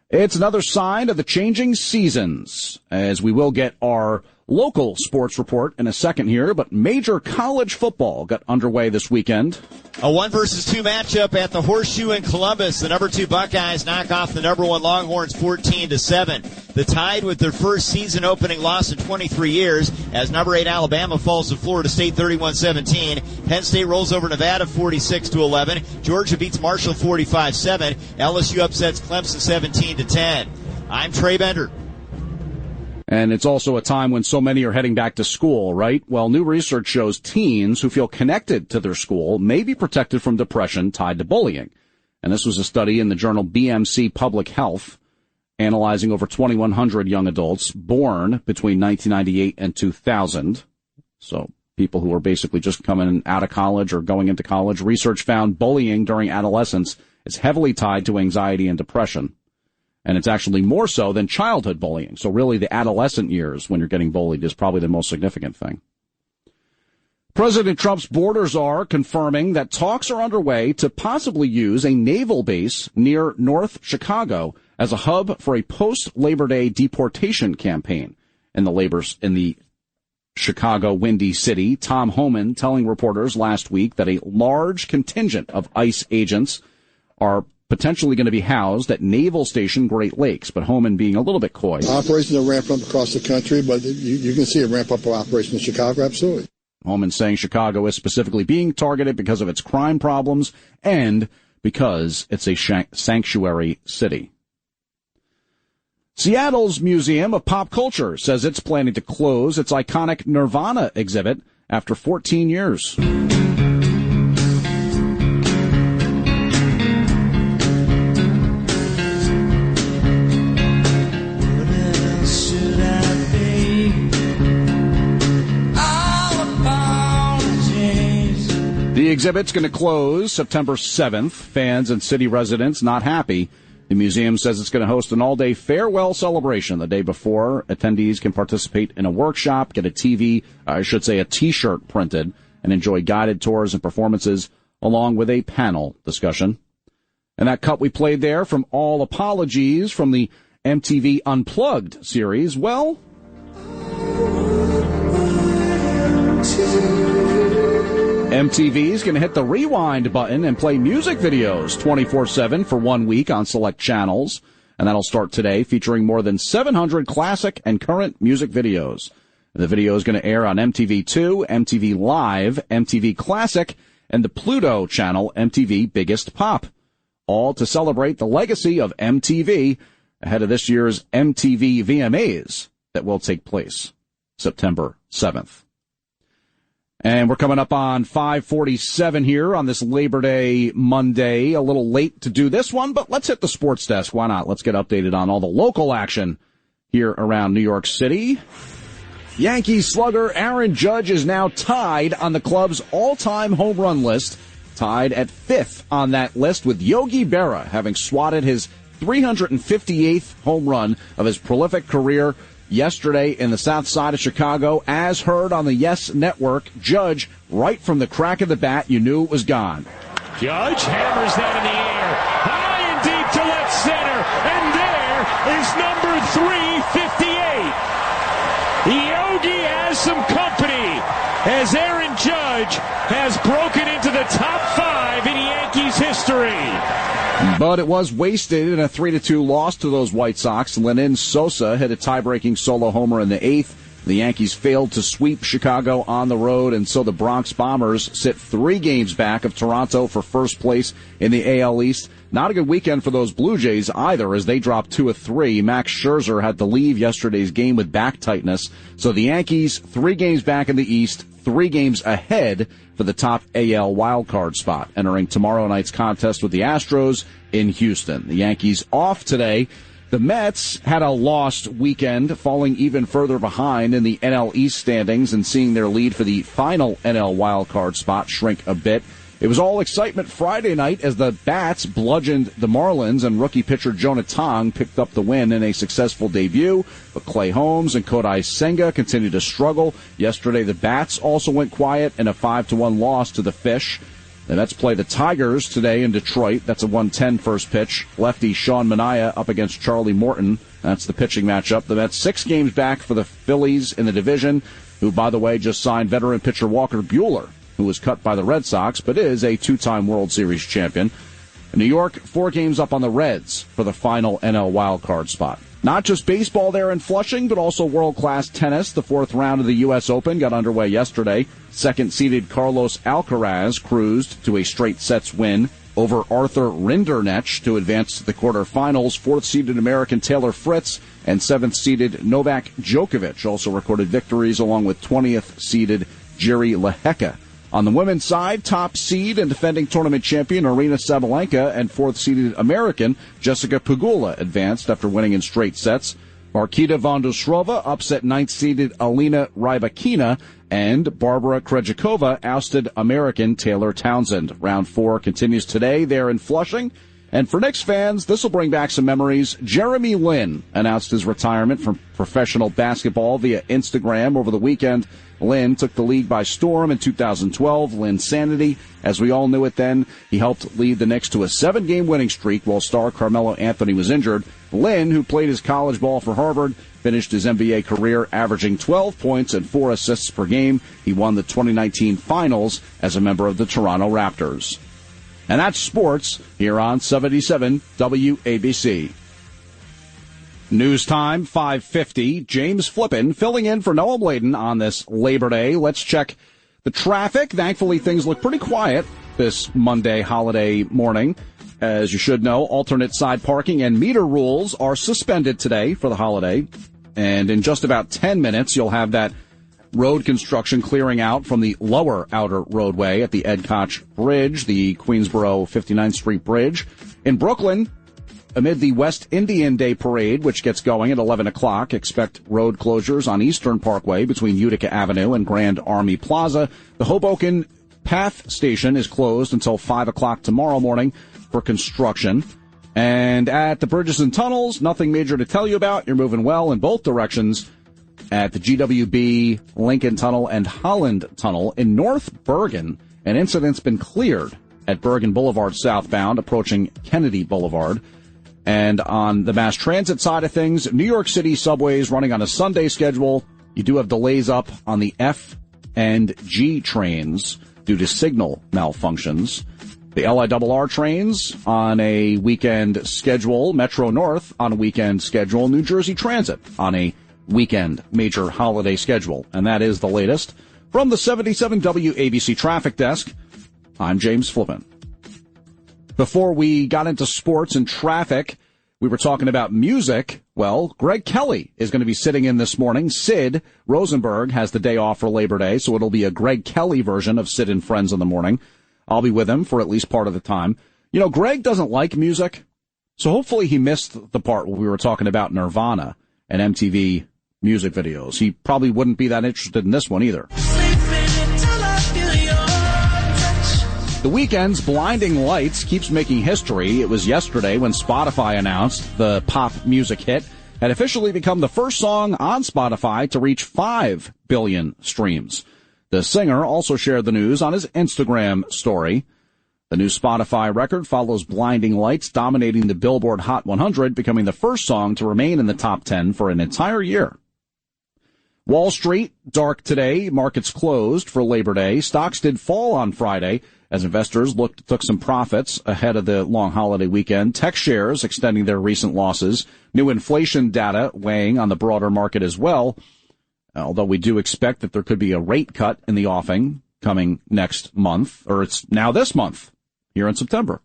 It's another sign of the changing seasons, as we will get our local sports report in a second here, but major college football got underway this weekend. A 1-versus-2 matchup at the Horseshoe in Columbus. The number 2 Buckeyes knock off the number 1 Longhorns 14-7. The Tide with their first season opening loss in 23 years as number 8 Alabama falls to Florida State 31-17. Penn State rolls over Nevada 46-11. Georgia beats Marshall 45-7. LSU upsets Clemson 17-10. I'm Trey Bender. And it's also a time when so many are heading back to school, right? Well, new research shows teens who feel connected to their school may be protected from depression tied to bullying. And this was a study in the journal BMC Public Health, analyzing over 2,100 young adults born between 1998 and 2000. So people who are basically just coming out of college or going into college. Research found bullying during adolescence is heavily tied to anxiety and depression. And it's actually more so than childhood bullying. So really the adolescent years when you're getting bullied is probably the most significant thing. President Trump's border czar confirming that talks are underway to possibly use a naval base near North Chicago as a hub for a post-Labor Day deportation campaign. In the Chicago Windy City, Tom Homan telling reporters last week that a large contingent of ICE agents are potentially going to be housed at Naval Station Great Lakes, but Homan being a little bit coy. Operations are ramping up across the country, but you can see a ramp-up of operations in Chicago, absolutely. Homan saying Chicago is specifically being targeted because of its crime problems and because it's a sanctuary city. Seattle's Museum of Pop Culture says it's planning to close its iconic Nirvana exhibit after 14 years. The exhibit's going to close September 7th. Fans and city residents not happy. The museum says it's going to host an all-day farewell celebration the day before. Attendees can participate in a workshop, get a T-shirt printed, and enjoy guided tours and performances along with a panel discussion. And that cut we played there from All Apologies from the MTV Unplugged series, well, MTV's going to hit the rewind button and play music videos 24/7 for 1 week on select channels. And that'll start today, featuring more than 700 classic and current music videos. The video is going to air on MTV2, MTV Live, MTV Classic, and the Pluto channel MTV Biggest Pop. All to celebrate the legacy of MTV ahead of this year's MTV VMAs that will take place September 7th. And we're coming up on 5:47 here on this Labor Day Monday. A little late to do this one, but let's hit the sports desk. Why not? Let's get updated on all the local action here around New York City. Yankees slugger Aaron Judge is now tied on the club's all-time home run list, tied at 5th on that list with Yogi Berra having swatted his 358th home run of his prolific career yesterday in the south side of Chicago. As heard on the Yes Network, Judge, right from the crack of the bat, you knew it was gone. Judge hammers that in the air, high and deep to left center, and there is number 358. Yogi has some company as Aaron Judge has broken into the top 5 in Yankees history. But it was wasted in a 3-2 loss to those White Sox. Lenin Sosa hit a tie-breaking solo homer in the 8th. The Yankees failed to sweep Chicago on the road, and so the Bronx Bombers sit 3 games back of Toronto for first place in the AL East. Not a good weekend for those Blue Jays either, as they dropped 2 of 3. Max Scherzer had to leave yesterday's game with back tightness. So the Yankees 3 games back in the East, 3 games ahead for the top AL wildcard spot, entering tomorrow night's contest with the Astros in Houston. The Yankees off today. The Mets had a lost weekend, falling even further behind in the NL East standings and seeing their lead for the final NL wildcard spot shrink a bit. It was all excitement Friday night as the Bats bludgeoned the Marlins and rookie pitcher Jonah Tong picked up the win in a successful debut. But Clay Holmes and Kodai Senga continued to struggle. Yesterday, the Bats also went quiet in a 5-1 loss to the Fish. The Mets play the Tigers today in Detroit. That's a 1:10 first pitch. Lefty Sean Manaea up against Charlie Morton. That's the pitching matchup. The Mets 6 games back for the Phillies in the division, who, by the way, just signed veteran pitcher Walker Buehler, who was cut by the Red Sox, but is a 2-time World Series champion. New York, 4 games up on the Reds for the final NL wildcard spot. Not just baseball there in Flushing, but also world-class tennis. The 4th round of the U.S. Open got underway yesterday. Second-seeded Carlos Alcaraz cruised to a straight sets win over Arthur Rinderknech to advance to the quarterfinals. 4th-seeded American Taylor Fritz and 7th-seeded Novak Djokovic also recorded victories, along with 20th-seeded Jiri Lehecka. On the women's side, top seed and defending tournament champion Aryna Sabalenka and 4th-seeded American Jessica Pegula advanced after winning in straight sets. Marketa Vondrousova upset 9th-seeded Alina Rybakina, and Barbara Krejcikova ousted American Taylor Townsend. Round 4 continues today there in Flushing, And for Knicks fans, this will bring back some memories. Jeremy Lin announced his retirement from professional basketball via Instagram over the weekend. Lin took the league by storm in 2012. Linsanity, as we all knew it then. He helped lead the Knicks to a 7-game winning streak while star Carmelo Anthony was injured. Lin, who played his college ball for Harvard, finished his NBA career averaging 12 points and 4 assists per game. He won the 2019 finals as a member of the Toronto Raptors. And that's sports here on 77 WABC. News time, 5:50. James Flippin filling in for Noah Bladen on this Labor Day. Let's check the traffic. Thankfully, things look pretty quiet this Monday holiday morning. As you should know, alternate side parking and meter rules are suspended today for the holiday. And in just about 10 minutes, you'll have that road construction clearing out from the lower outer roadway at the Ed Koch Bridge, the Queensboro 59th Street Bridge. In Brooklyn, amid the West Indian Day Parade, which gets going at 11 o'clock, expect road closures on Eastern Parkway between Utica Avenue and Grand Army Plaza. The Hoboken Path Station is closed until 5 o'clock tomorrow morning for construction. And at the bridges and tunnels, nothing major to tell you about. You're moving well in both directions at the GWB Lincoln Tunnel and Holland Tunnel. In North Bergen, an incident's been cleared at Bergen Boulevard southbound, approaching Kennedy Boulevard. And on the mass transit side of things, New York City subways running on a Sunday schedule. You do have delays up on the F and G trains due to signal malfunctions. The LIRR trains on a weekend schedule, Metro North on a weekend schedule, New Jersey Transit on a weekend major holiday schedule. And that is the latest. From the 77 WABC Traffic Desk, I'm James Flippin. Before we got into sports and traffic, we were talking about music. Well, Greg Kelly is going to be sitting in this morning. Sid Rosenberg has the day off for Labor Day, so it'll be a Greg Kelly version of Sid and Friends in the morning. I'll be with him for at least part of the time. You know, Greg doesn't like music, so hopefully he missed the part where we were talking about Nirvana and MTV music videos. He probably wouldn't be that interested in this one either. The Weeknd's Blinding Lights keeps making history. It was yesterday when Spotify announced the pop music hit had officially become the first song on Spotify to reach 5 billion streams. The singer also shared the news on his Instagram story. The new Spotify record follows Blinding Lights, dominating the Billboard Hot 100, becoming the first song to remain in the top 10 for an entire year. Wall Street, dark today. Markets closed for Labor Day. Stocks did fall on Friday as investors took some profits ahead of the long holiday weekend. Tech shares extending their recent losses. New inflation data weighing on the broader market as well. Although we do expect that there could be a rate cut in the offing coming next month, or it's now this month, here in September.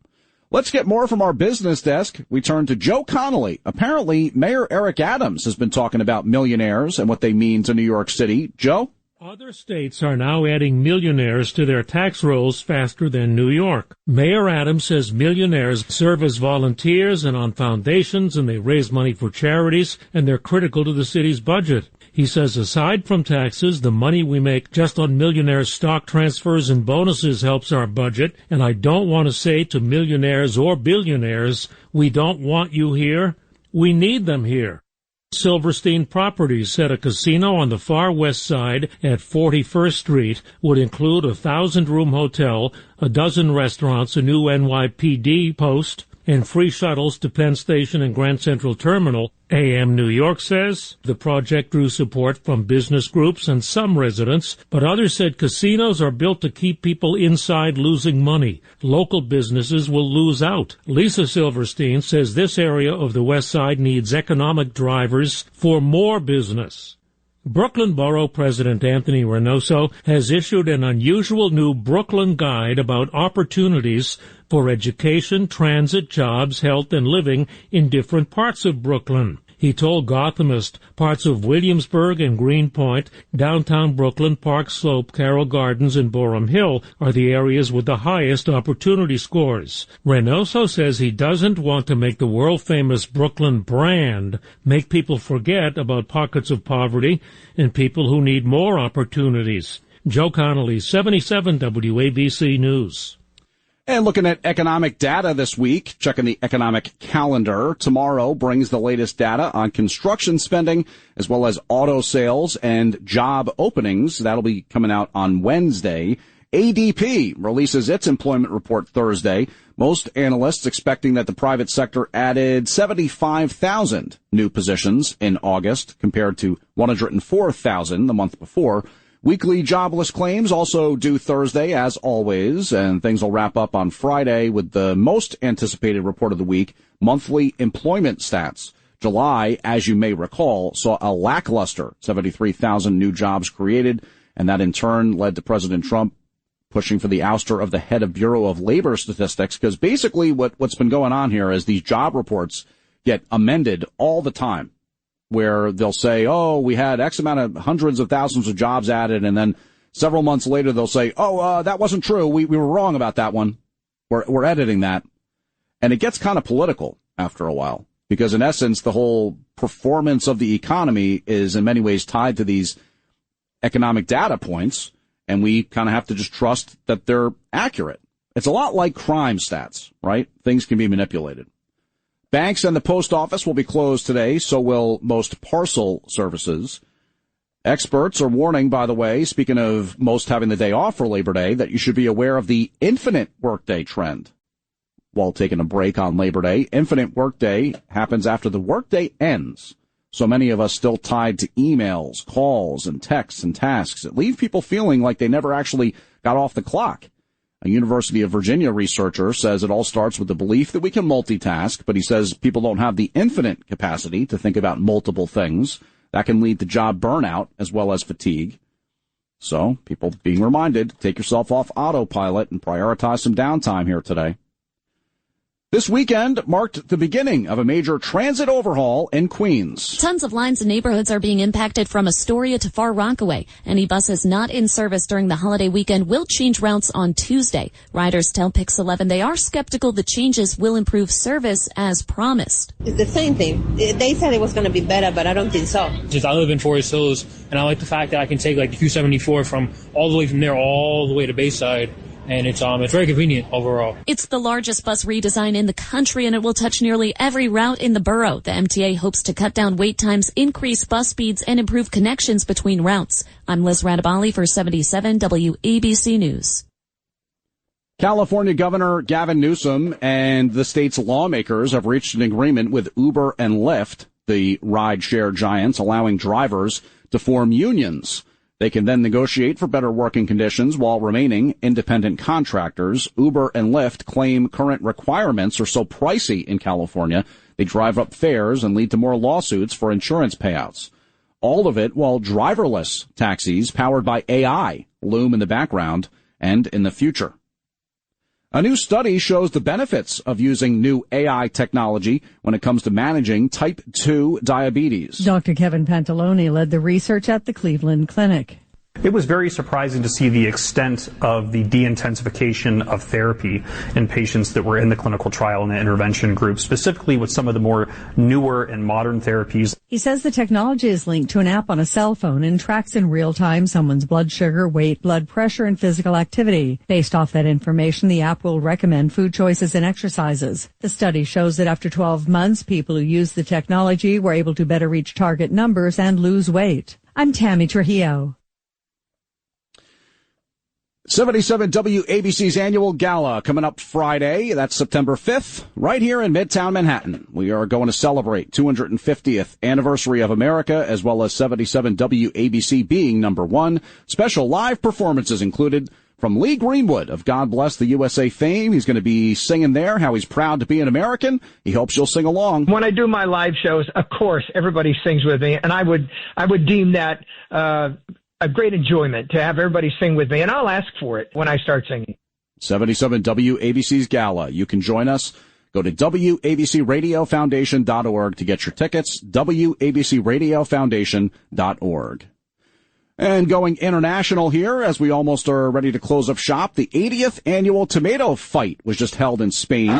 Let's get more from our business desk. We turn to Joe Connolly. Apparently, Mayor Eric Adams has been talking about millionaires and what they mean to New York City. Joe? Other states are now adding millionaires to their tax rolls faster than New York. Mayor Adams says millionaires serve as volunteers and on foundations, and they raise money for charities, and they're critical to the city's budget. He says aside from taxes, the money we make just on millionaires' stock transfers and bonuses helps our budget, and I don't want to say to millionaires or billionaires, we don't want you here, we need them here. Silverstein Properties said a casino on the far west side at 41st Street would include a 1,000-room hotel, a dozen restaurants, a new NYPD post, and free shuttles to Penn Station and Grand Central Terminal. AM New York says the project drew support from business groups and some residents, but others said casinos are built to keep people inside losing money. Local businesses will lose out. Lisa Silverstein says this area of the West Side needs economic drivers for more business. Brooklyn Borough President Anthony Reynoso has issued an unusual new Brooklyn Guide about opportunities for education, transit, jobs, health, and living in different parts of Brooklyn. He told Gothamist parts of Williamsburg and Greenpoint, downtown Brooklyn, Park Slope, Carroll Gardens, and Boerum Hill are the areas with the highest opportunity scores. Reynoso says he doesn't want to make the world-famous Brooklyn brand make people forget about pockets of poverty and people who need more opportunities. Joe Connolly, 77 WABC News. And looking at economic data this week, checking the economic calendar. Tomorrow brings the latest data on construction spending as well as auto sales and job openings. That'll be coming out on Wednesday. ADP releases its employment report Thursday. Most analysts expecting that the private sector added 75,000 new positions in August compared to 104,000 the month before. Weekly jobless claims also due Thursday, as always, and things will wrap up on Friday with the most anticipated report of the week, monthly employment stats. July, as you may recall, saw a lackluster 73,000 new jobs created, and that in turn led to President Trump pushing for the ouster of the head of Bureau of Labor Statistics, because basically what's been going on here is these job reports get amended all the time, where they'll say, oh, we had X amount of hundreds of thousands of jobs added, and then several months later they'll say, oh, that wasn't true. We were wrong about that one. We're editing that. And it gets kind of political after a while, because in essence, the whole performance of the economy is in many ways tied to these economic data points, and we kind of have to just trust that they're accurate. It's a lot like crime stats, right? Things can be manipulated. Banks and the post office will be closed today, so will most parcel services. Experts are warning, by the way, speaking of most having the day off for Labor Day, that you should be aware of the infinite workday trend. While taking a break on Labor Day, infinite workday happens after the workday ends. So many of us still tied to emails, calls, and texts and tasks that leave people feeling like they never actually got off the clock. A University of Virginia researcher says it all starts with the belief that we can multitask, but he says people don't have the infinite capacity to think about multiple things. That can lead to job burnout as well as fatigue. So people being reminded, take yourself off autopilot and prioritize some downtime here today. This weekend marked the beginning of a major transit overhaul in Queens. Tons of lines and neighborhoods are being impacted from Astoria to Far Rockaway. Any buses not in service during the holiday weekend will change routes on Tuesday. Riders tell Pix 11 they are skeptical the changes will improve service as promised. It's the same thing. They said it was going to be better, but I don't think so. I live in Forest Hills, and I like the fact that I can take like the 274 from all the way from there all the way to Bayside. And it's very convenient overall. It's the largest bus redesign in the country, and it will touch nearly every route in the borough. The MTA hopes to cut down wait times, increase bus speeds, and improve connections between routes. I'm Liz Radabali for 77 WABC News. California Governor Gavin Newsom and the state's lawmakers have reached an agreement with Uber and Lyft, the ride-share giants, allowing drivers to form unions. They can then negotiate for better working conditions while remaining independent contractors. Uber and Lyft claim current requirements are so pricey in California, they drive up fares and lead to more lawsuits for insurance payouts. All of it while driverless taxis powered by AI loom in the background and in the future. A new study shows the benefits of using new AI technology when it comes to managing type 2 diabetes. Dr. Kevin Pantalone led the research at the Cleveland Clinic. It was very surprising to see the extent of the de-intensification of therapy in patients that were in the clinical trial and the intervention group, specifically with some of the more newer and modern therapies. He says the technology is linked to an app on a cell phone and tracks in real time someone's blood sugar, weight, blood pressure, and physical activity. Based off that information, the app will recommend food choices and exercises. The study shows that after 12 months, people who used the technology were able to better reach target numbers and lose weight. I'm Tammy Trujillo. 77 WABC's annual gala coming up Friday. That's September 5th, right here in Midtown Manhattan. We are going to celebrate 250th anniversary of America, as well as 77 WABC being number one. Special live performances included from Lee Greenwood of God Bless the USA fame. He's going to be singing there how he's proud to be an American. He hopes you'll sing along. When I do my live shows, of course, everybody sings with me, and I would deem that a great enjoyment to have everybody sing with me, and I'll ask for it when I start singing. 77 WABC's gala. You can join us. Go to WABCRadioFoundation.org to get your tickets. WABCRadioFoundation.org. And going international here, as we almost are ready to close up shop, the 80th annual tomato fight was just held in Spain.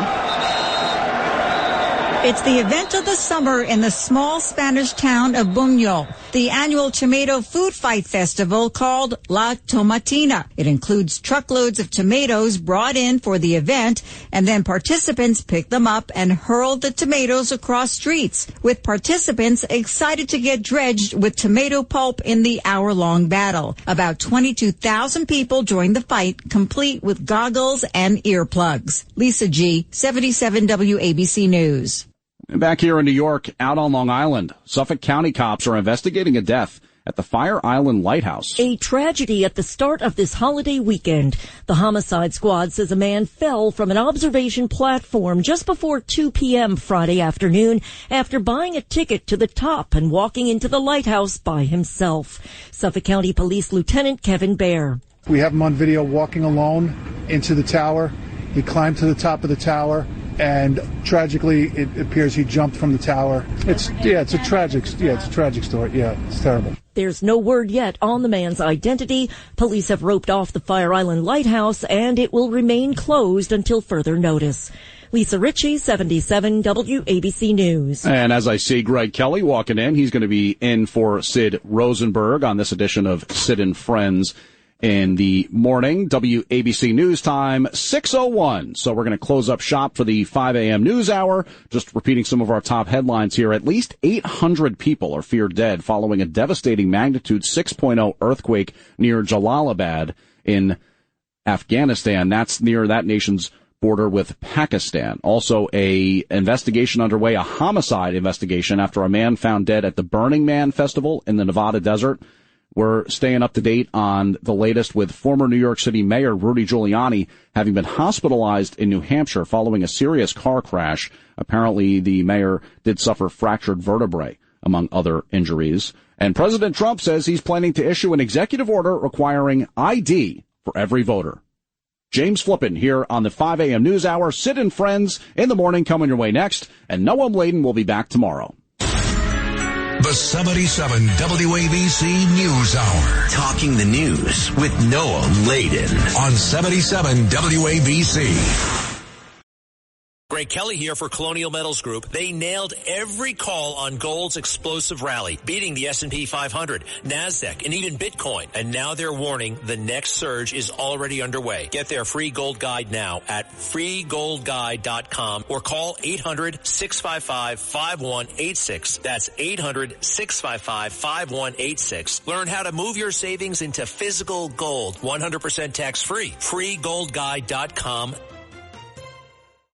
It's the event of the summer in the small Spanish town of Buñol, the annual tomato food fight festival called La Tomatina. It includes truckloads of tomatoes brought in for the event, and then participants pick them up and hurl the tomatoes across streets, with participants excited to get dredged with tomato pulp in the hour-long battle. About 22,000 people joined the fight, complete with goggles and earplugs. Lisa G., 77 WABC News. Back here in New York, out on Long Island, Suffolk County cops are investigating a death at the Fire Island Lighthouse. A tragedy at the start of this holiday weekend. The homicide squad says a man fell from an observation platform just before 2 p.m. Friday afternoon after buying a ticket to the top and walking into the lighthouse by himself. Suffolk County Police Lieutenant Kevin Baer. We have him on video walking alone into the tower. He climbed to the top of the tower, and tragically, it appears he jumped from the tower. It's a tragic story. Yeah, it's terrible. There's no word yet on the man's identity. Police have roped off the Fire Island Lighthouse, and it will remain closed until further notice. Lisa Ritchie, 77 WABC News. And as I see Greg Kelly walking in, he's going to be in for Sid Rosenberg on this edition of Sid and Friends in the morning. WABC News Time, 6:01. So we're going to close up shop for the 5 a.m. news hour. Just repeating some of our top headlines here. At least 800 people are feared dead following a devastating magnitude 6.0 earthquake near Jalalabad in Afghanistan. That's near that nation's border with Pakistan. Also, a investigation underway, a homicide investigation after a man found dead at the Burning Man Festival in the Nevada desert. We're staying up to date on the latest with former New York City Mayor Rudy Giuliani having been hospitalized in New Hampshire following a serious car crash. Apparently, the mayor did suffer fractured vertebrae, among other injuries. And President Trump says he's planning to issue an executive order requiring ID for every voter. James Flippin here on the 5 a.m. News Hour. Sid and Friends in the morning coming your way next. And Noam Laden will be back tomorrow. The 77 WABC News Hour. Talking the news with Noam Laden. On 77 WABC. Greg Kelly here for Colonial Metals Group. They nailed every call on gold's explosive rally, beating the S&P 500, NASDAQ, and even Bitcoin. And now they're warning the next surge is already underway. Get their free gold guide now at freegoldguide.com or call 800-655-5186. That's 800-655-5186. Learn how to move your savings into physical gold, 100% tax-free. freegoldguide.com.